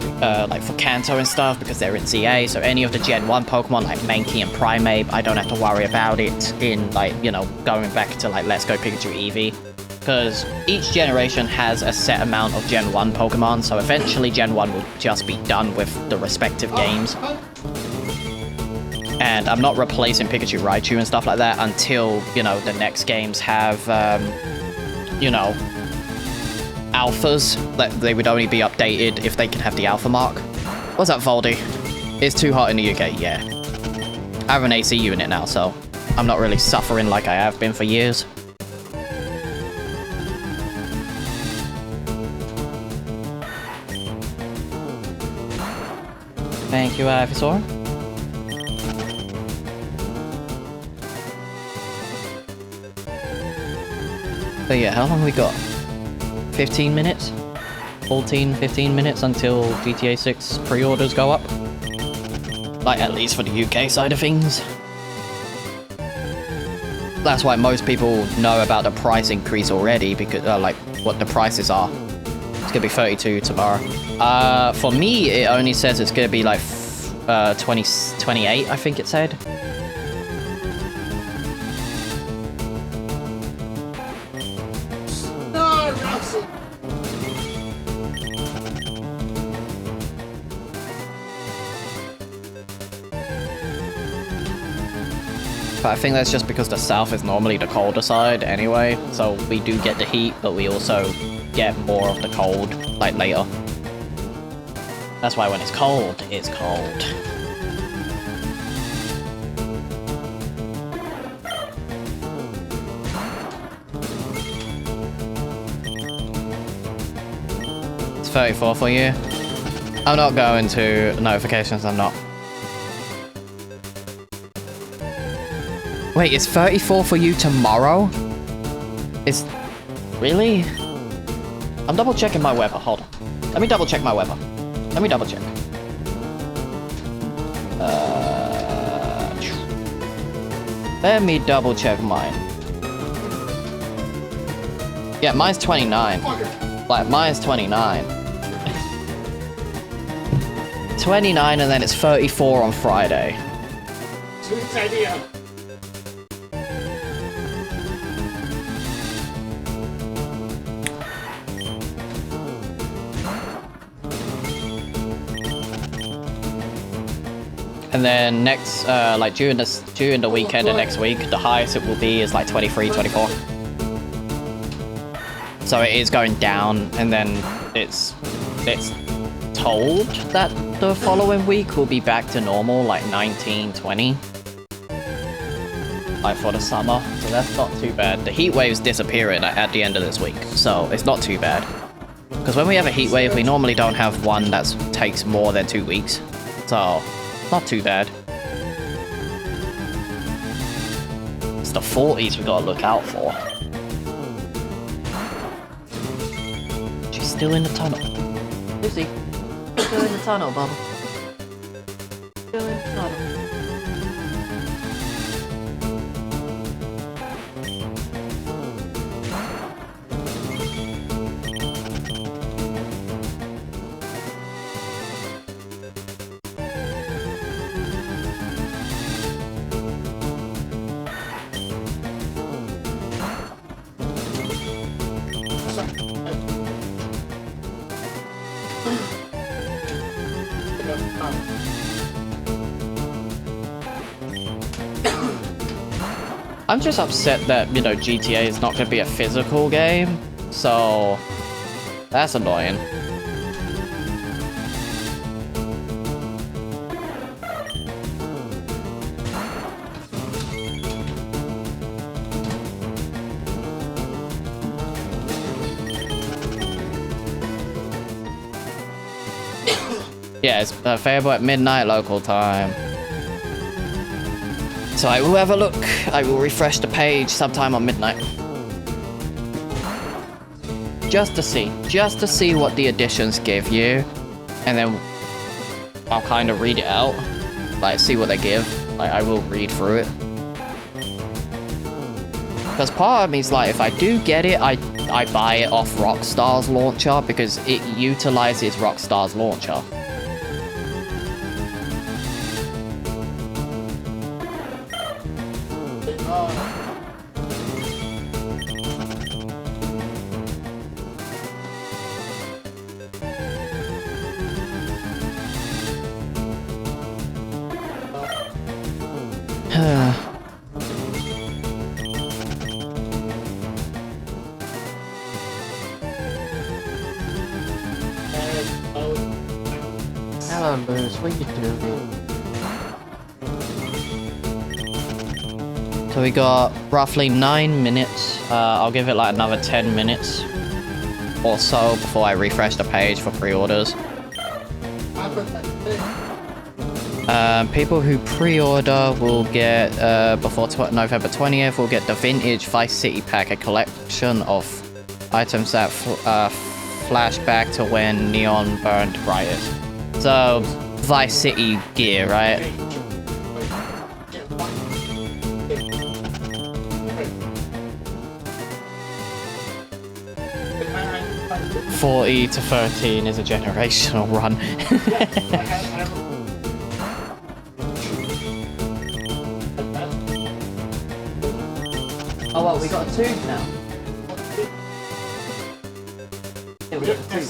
like for Kanto and stuff, because they're in ZA, so any of the Gen 1 Pokemon like Mankey and Primeape, I don't have to worry about it in, like, you know, going back to like Let's Go Pikachu Eevee. Because each generation has a set amount of Gen 1 Pokemon, so eventually Gen 1 will just be done with the respective games. And I'm not replacing Pikachu, Raichu and stuff like that until, you know, the next games have, you know, alphas, that they would only be updated if they can have the alpha mark. What's up, Voldy? It's too hot in the UK, yeah. I have an AC unit now, so I'm not really suffering like I have been for years. Thank you, Ivysaur. So yeah, how long we got? 15 minutes? 14, 15 minutes until GTA 6 pre-orders go up? Like, at least for the UK side of things. That's why most people know about the price increase already, because, like, what the prices are. It's gonna be 32 tomorrow. For me, it only says it's gonna be like 28, I think it said. But I think that's just because the south is normally the colder side anyway, so we do get the heat, but we also get more of the cold, like, later. That's why when it's cold, it's cold. It's 34 for you. I'm not going to notifications, I'm not. Wait, it's 34 for you tomorrow? It's... really? I'm double checking my weather, hold on. Let me double check my weather. Let me double check. Let me double check mine. Yeah, mine's 29. Like, mine's 29. 29 and then it's 34 on Friday. Sweet idea. And then next, like during the weekend and next week, the highest it will be is like 23, 24. So it is going down, and then it's told that the following week will be back to normal, like 19, 20. Like for the summer, so that's not too bad. The heat wave's disappearing at the end of this week, so it's not too bad. Because when we have a heat wave, we normally don't have one that takes more than 2 weeks. So, not too bad. It's the 40s we gotta look out for. She's still in the tunnel. Lucy, still in the tunnel, Bubba. Still in the tunnel. I'm just upset that, you know, GTA is not going to be a physical game, so that's annoying. Yeah, it's available at midnight local time. So I will have a look. I will refresh the page sometime on midnight. Just to see what the additions give you. And then I'll kind of read it out. Like, see what they give. Like, I will read through it. Because part of me is like, if I do get it, I buy it off Rockstar's launcher because it utilizes Rockstar's launcher. Hello, Luz. What you doing? So we got roughly 9 minutes. I'll give it like another 10 minutes or so before I refresh the page for pre-orders. People who pre-order will get, before November 20th, will get the Vintage Vice City Pack, a collection of items that flash back to when neon burned brightest. So, Vice City gear, right? $40 to $13 is a generational run. Oh well, we got a tube now. Yeah, we got a tube.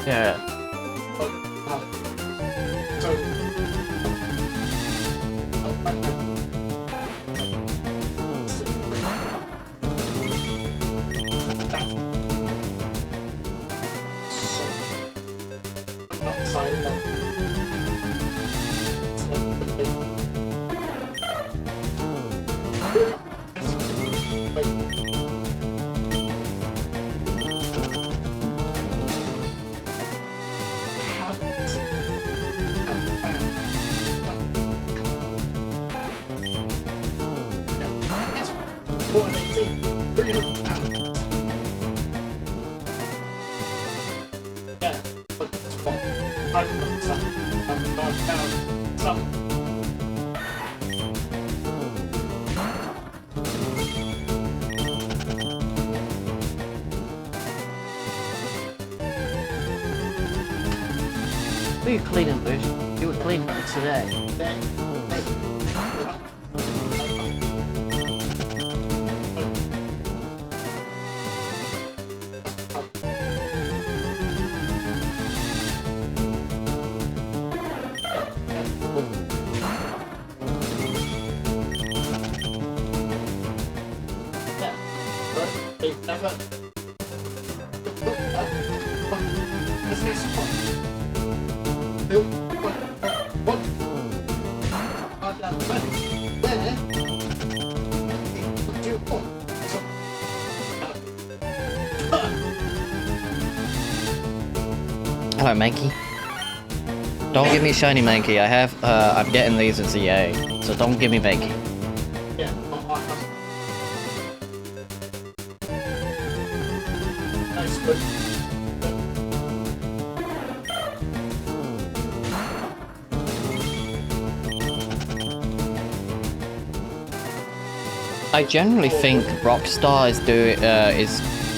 Yeah. What are you cleaning, Luz? You were cleaning it today. Hello, Mankey. Don't give me shiny Mankey. I'm getting these at ZA, so don't give me Mankey. I generally think Rockstar is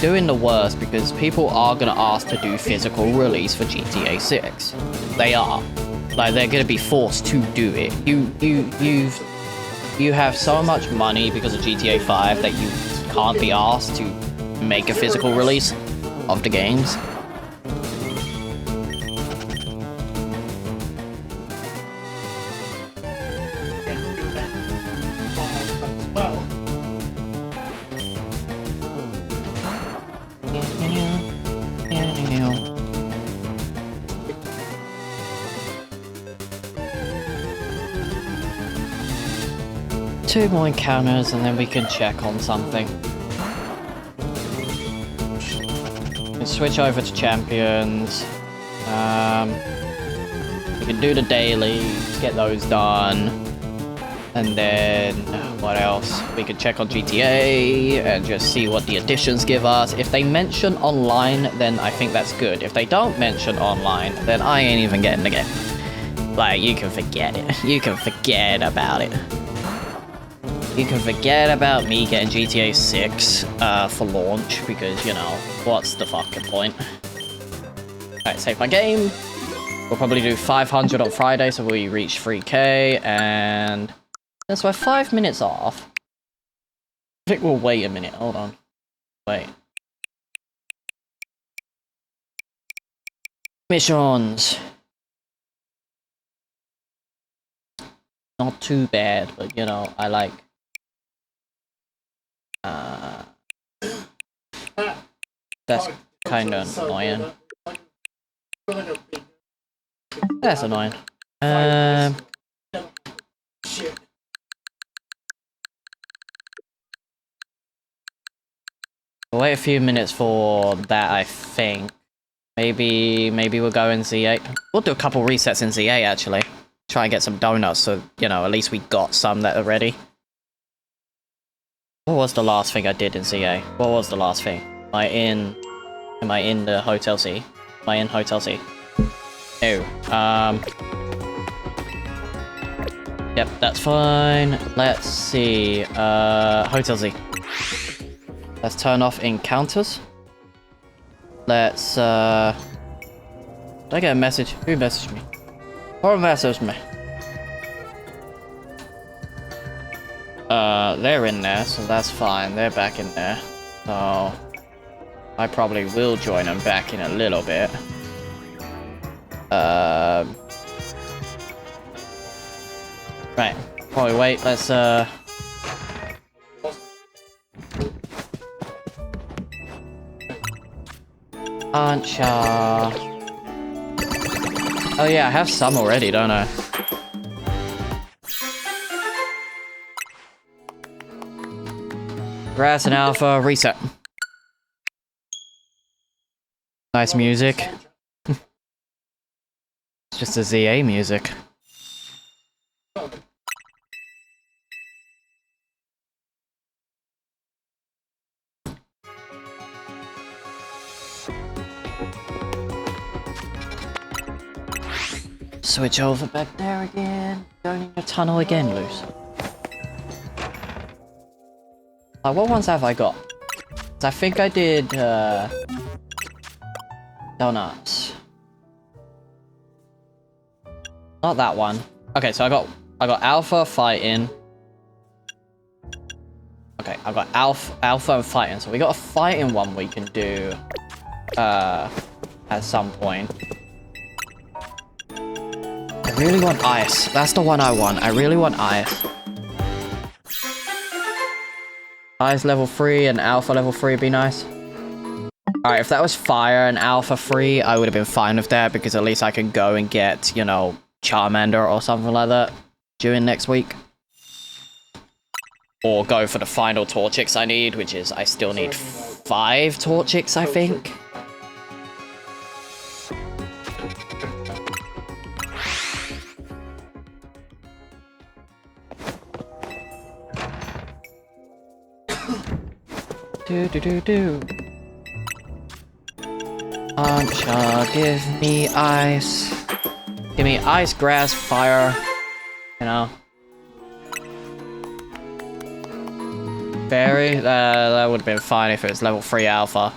doing the worst because people are gonna ask to do physical release for GTA 6. They are. Like, they're gonna be forced to do it. You have so much money because of GTA 5 that you can't be asked to make a physical release of the games. 2 more encounters and then we can check on something. We can switch over to champions. We can do the dailies, get those done. And then, what else? We could check on GTA and just see what the additions give us. If they mention online, then I think that's good. If they don't mention online, then I ain't even getting the game. Like, you can forget it. You can forget about it. You can forget about me getting GTA 6 for launch, because, you know, what's the fucking point? Alright, save my game. We'll probably do 500 on Friday, so we reach 3k, and... so we're 5 minutes off. I think we'll wait a minute, hold on. Wait. Missions! Not too bad, but you know, I like... that's kinda annoying. That's annoying. We'll wait a few minutes for that, I think. Maybe we'll go in Z8. We'll do a couple resets in Z8, actually. Try and get some donuts, so, you know, at least we got some that are ready. What was the last thing I did in Z8? What was the last thing? Am I in the Hotel C? Am I in Hotel C? No. Yep, that's fine. Let's see. Hotel Z. Let's turn off encounters. Let's, did I get a message? Who messaged me? Who messaged me? They're in there, so that's fine. They're back in there. So, I probably will join them back in a little bit. Right. While we wait, let's, Ancha. Oh yeah, I have some already, don't I? Grass and Alpha, reset. Nice music. It's just a ZA music. Switch over back there again. Going in the tunnel again, Loose. What ones have I got? 'Cause I think I did, donuts. Not that one. Okay, so I got Alpha fighting. Okay, I've got Alpha and fighting. So we got a fighting one we can do, at some point. I really want ice. That's the one I want. I really want ice. Ice level 3 and Alpha level 3 would be nice. Alright, if that was Fire and Alpha 3, I would have been fine with that, because at least I can go and get, you know, Charmander or something like that during next week. Or go for the final Torchics I need, which is, I still need 5 Torchics, I think. Do. Ancha, give me ice. Give me ice, grass, fire. You know. Fairy? That would have been fine if it was level 3 alpha.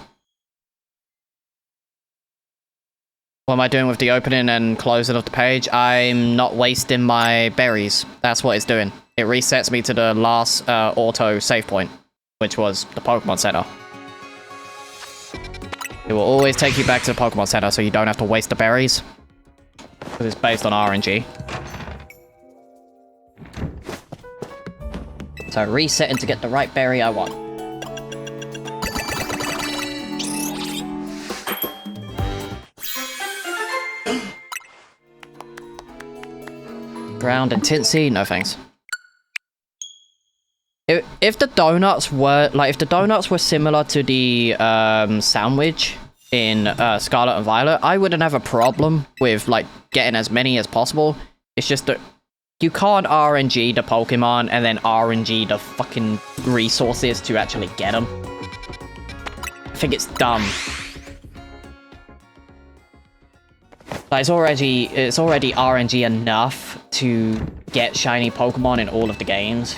What am I doing with the opening and closing of the page? I'm not wasting my berries. That's what it's doing. It resets me to the last auto save point, which was the Pokemon Center. It will always take you back to the Pokemon Center, so you don't have to waste the berries. Because it's based on RNG. So resetting to get the right berry I want. Ground and Tinsy? No thanks. If the donuts were if the donuts were similar to the sandwich in Scarlet and Violet, I wouldn't have a problem with like getting as many as possible. It's just that you can't RNG the Pokemon and then RNG the fucking resources to actually get them. I think it's dumb. Like, it's already RNG enough to get shiny Pokemon in all of the games.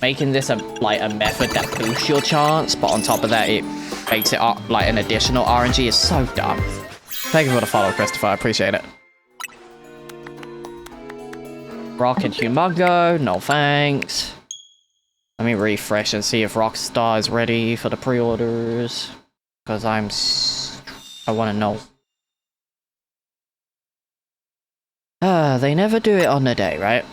Making this a method that boosts your chance, but on top of that it makes it like an additional RNG is so dumb. Thank you for the follow, Christopher. I appreciate it. Rocket Humongo, no thanks. Let me refresh and see if Rockstar is ready for the pre-orders. Because I want to know. They never do it on the day, right?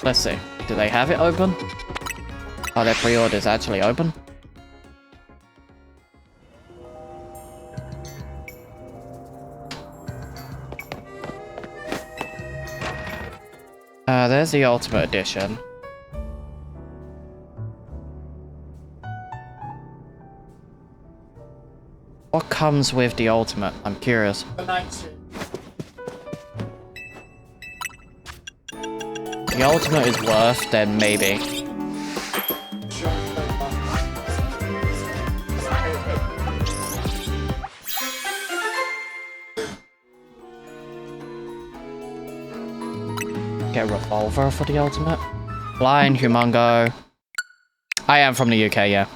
Let's see. Do they have it open? Are their pre-orders actually open? There's the Ultimate Edition. What comes with the Ultimate? I'm curious. The Ultimate is worth, then maybe. Get a revolver for the Ultimate. Blind Humongo. I am from the UK, yeah.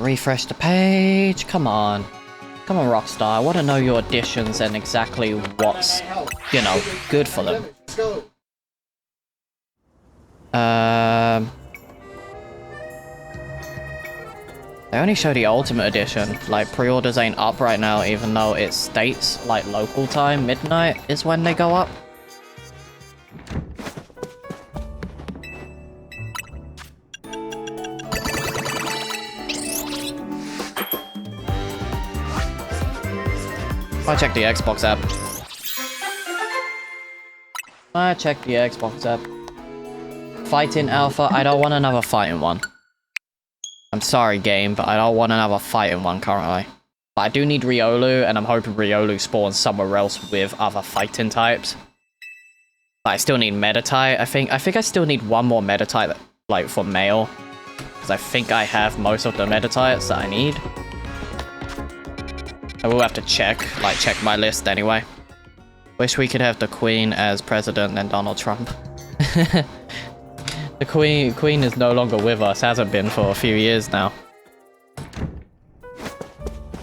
Refresh the page. Come on. Come on, Rockstar. I want to know your additions and exactly what's, you know, good for them. They only show the Ultimate Edition. Like, pre-orders ain't up right now, even though it states, like, local time, midnight is when they go up. I check the Xbox app. I check the Xbox app. Fighting Alpha, I don't want another fighting one. I'm sorry, game, but I don't want another fighting one currently. But I do need Riolu, and I'm hoping Riolu spawns somewhere else with other fighting types. But I still need Meditite, I think. I think I still need one more Meditite, like, for male. Because I think I have most of the Meditites that I need. I will have to check my list anyway. Wish we could have the Queen as president and Donald Trump. The Queen is no longer with us, hasn't been for a few years now.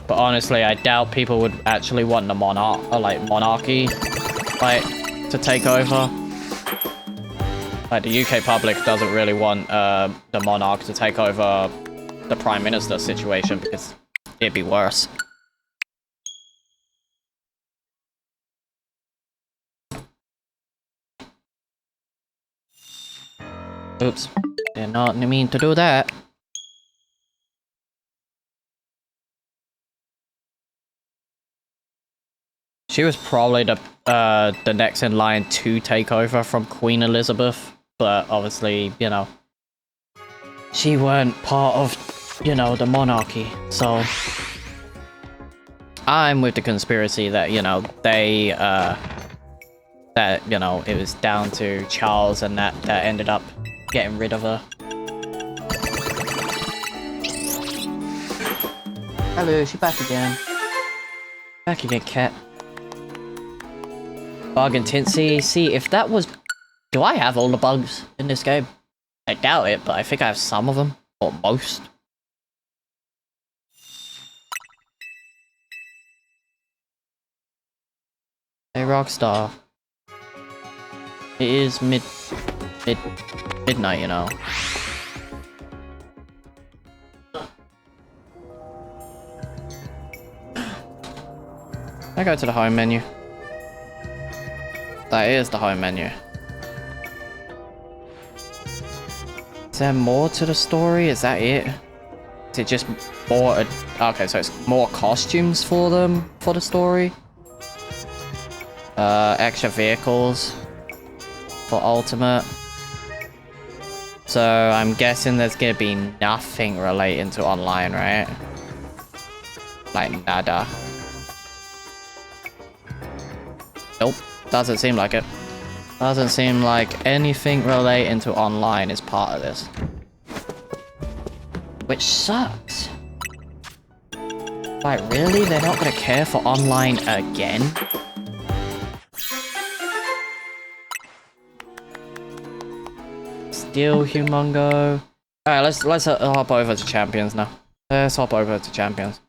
But honestly, I doubt people would actually want the monarchy, to take over. Like, the UK public doesn't really want the monarch to take over the Prime Minister situation because it'd be worse. Oops, did not mean to do that. She was probably the next in line to take over from Queen Elizabeth, but obviously, you know, she weren't part of, you know, the monarchy, so I'm with the conspiracy that, you know, they, that, you know, it was down to Charles and that ended up getting rid of her. Hello, she back again. Back again, cat. Bug intensity. See, if that was... Do I have all the bugs in this game? I doubt it, but I think I have some of them. Or most. Hey, Rockstar. It is midnight, you know. I go to the home menu. That is the home menu. there more to the story? Is that it? Is it just more... Okay, so it's more costumes for them, for the story? Extra vehicles for Ultimate. So I'm guessing there's gonna be nothing relating to online, right? Like nada. Nope, doesn't seem like it. Doesn't seem like anything relating to online is part of this. Which sucks. Like, really? They're not gonna care for online again? Still Humongo. Alright, let's hop over to Champions now. Let's hop over to Champions.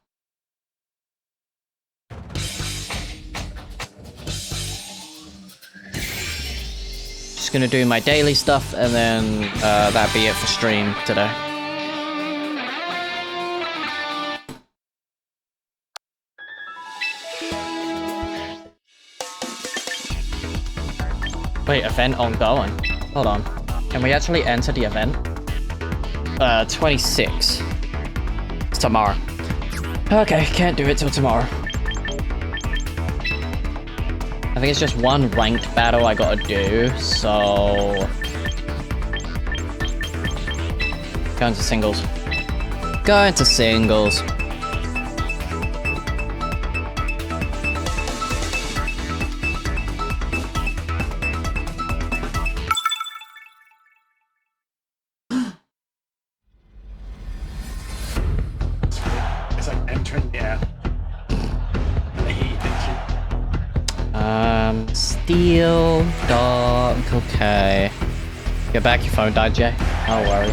Just gonna do my daily stuff and then that'll be it for stream today. Wait, event ongoing. Hold on. Can we actually enter the event? 26. It's tomorrow. Okay, can't do it till tomorrow. I think it's just one ranked battle I gotta do, so... Going to singles. Going to singles. It's like entering the app. I hate entry. Steel, dark, okay. Get back, your phone died, Jay. No worries.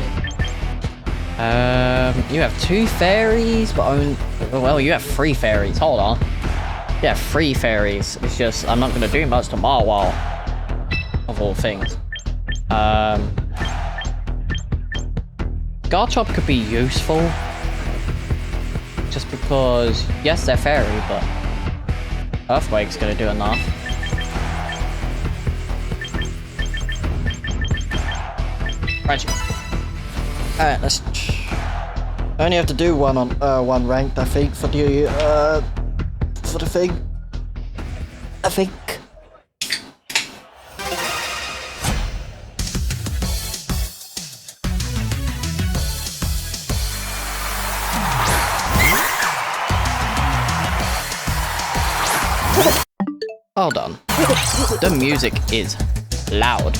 You have 2 fairies, but well, you have 3 fairies. Hold on. Yeah, 3 fairies. It's just, I'm not gonna do much tomorrow, while of all things. Garchomp could be useful. Just because, yes, they're fairy, but Earthquake's gonna do enough. Right. Alright, let's... I only have to do one on one ranked, I think, for the thing. I think. Hold on. The music is loud.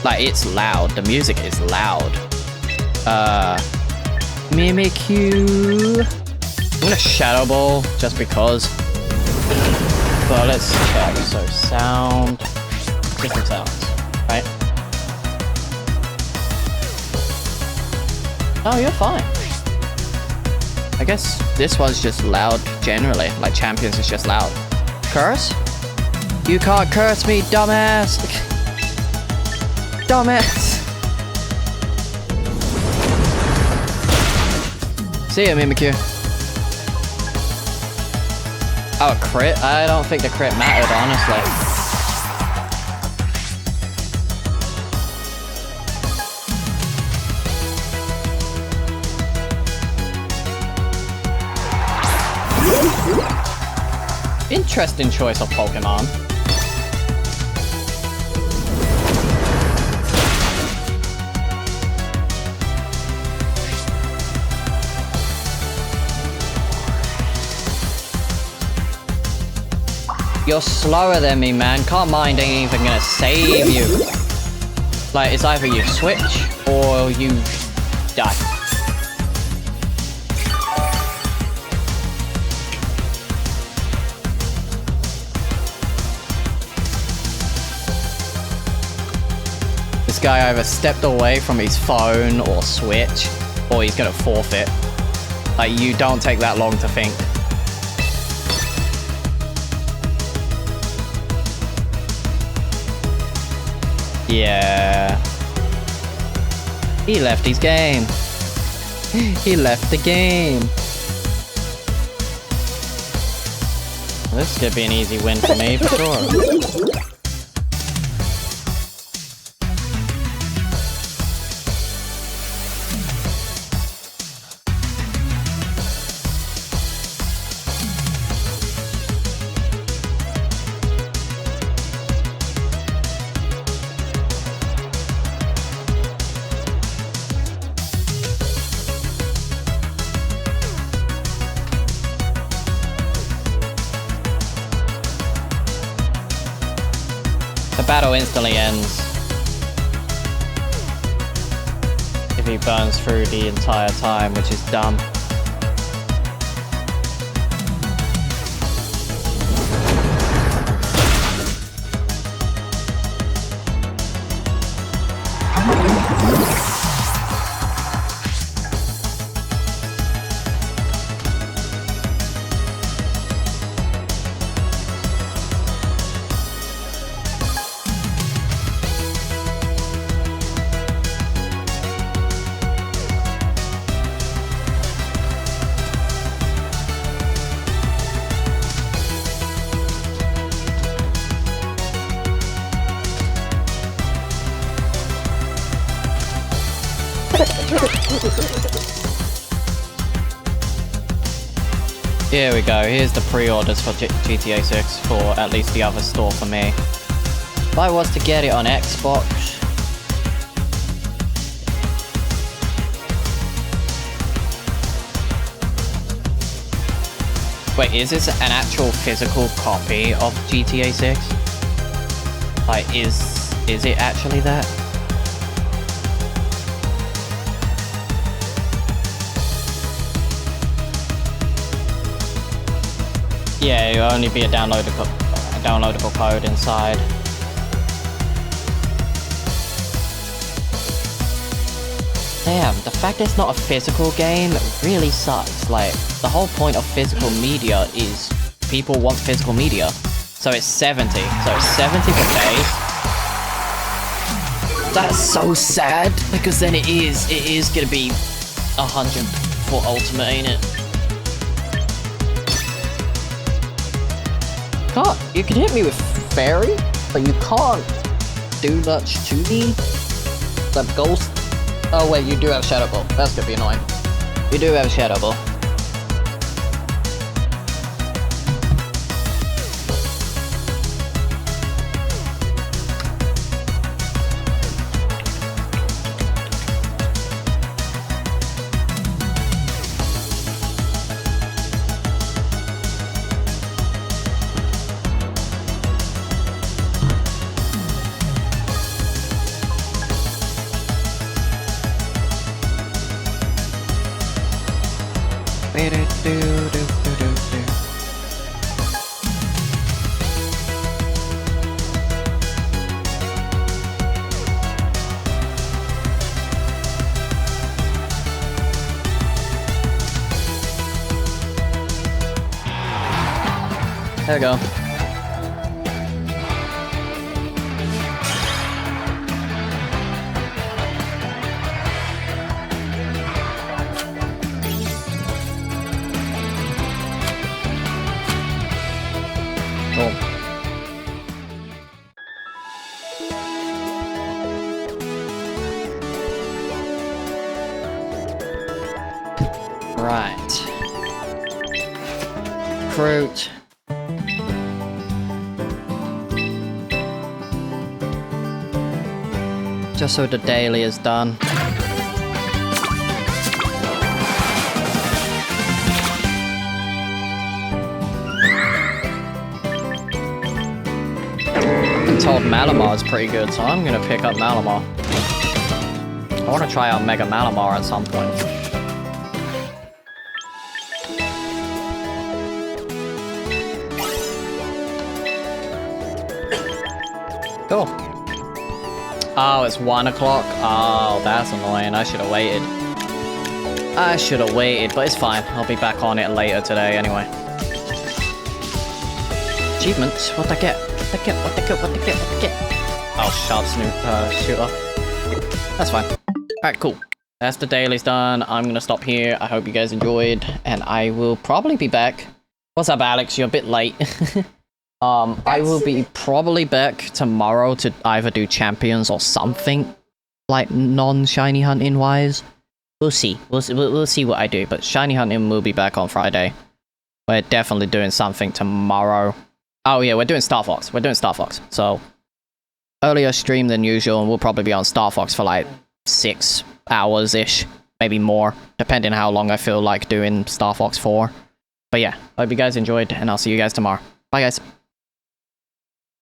Like, it's loud. The music is loud. Mimikyu. I'm gonna Shadow Ball just because. But let's check. So, sound. Different sounds, right? Oh, you're fine. I guess this one's just loud generally. Like, Champions is just loud. Curse? You can't curse me, dumbass! Dumbass! See ya, Mimikyu. Oh, crit? I don't think the crit mattered, honestly. Interesting choice of Pokemon. You're slower than me, man. Can't mind ain't even gonna save you. Like, it's either you switch or you die. This guy either stepped away from his phone or switch, or he's gonna forfeit. Like, you don't take that long to think. Yeah. He left his game. He left the game. This could be an easy win for me, for sure. The battle instantly ends if he burns through the entire time, which is dumb. Here we go, here's the pre-orders for GTA 6 for at least the other store for me. If I was to get it on Xbox... Wait, is this an actual physical copy of GTA 6? Like, is it actually that? Yeah, it'll only be a downloadable code inside. Damn, the fact that it's not a physical game really sucks. Like, the whole point of physical media is people want physical media. So it's 70. So it's 70 per day. That's so sad, because then it is gonna be 100 for Ultimate, ain't it? You can hit me with fairy, but you can't do much to me. The ghost. Oh wait, you do have Shadow Ball. That's gonna be annoying. You do have Shadow Ball. There we go. Cool. Right. Fruit. Just so the daily is done. I'm told Malamar is pretty good, so I'm gonna pick up Malamar. I wanna try out Mega Malamar at some point. Cool. Oh, it's 1 o'clock? Oh, that's annoying. I should have waited. I should have waited, but it's fine. I'll be back on it later today anyway. Achievements? What'd I get? What'd I get? What'd I get? What'd I get? What'd I get? Oh, sharp shooter. That's fine. Alright, cool. That's the daily's done. I'm gonna stop here. I hope you guys enjoyed, and I will probably be back. What's up, Alex? You're a bit late. I will be probably back tomorrow to either do champions or something, like non-shiny hunting wise. We'll see. We'll see what I do. But shiny hunting will be back on Friday. We're definitely doing something tomorrow. Oh yeah, we're doing Star Fox. We're doing Star Fox. So earlier stream than usual, and we'll probably be on Star Fox for like 6 hours ish, maybe more, depending how long I feel like doing Star Fox for. But yeah, hope you guys enjoyed, and I'll see you guys tomorrow. Bye guys.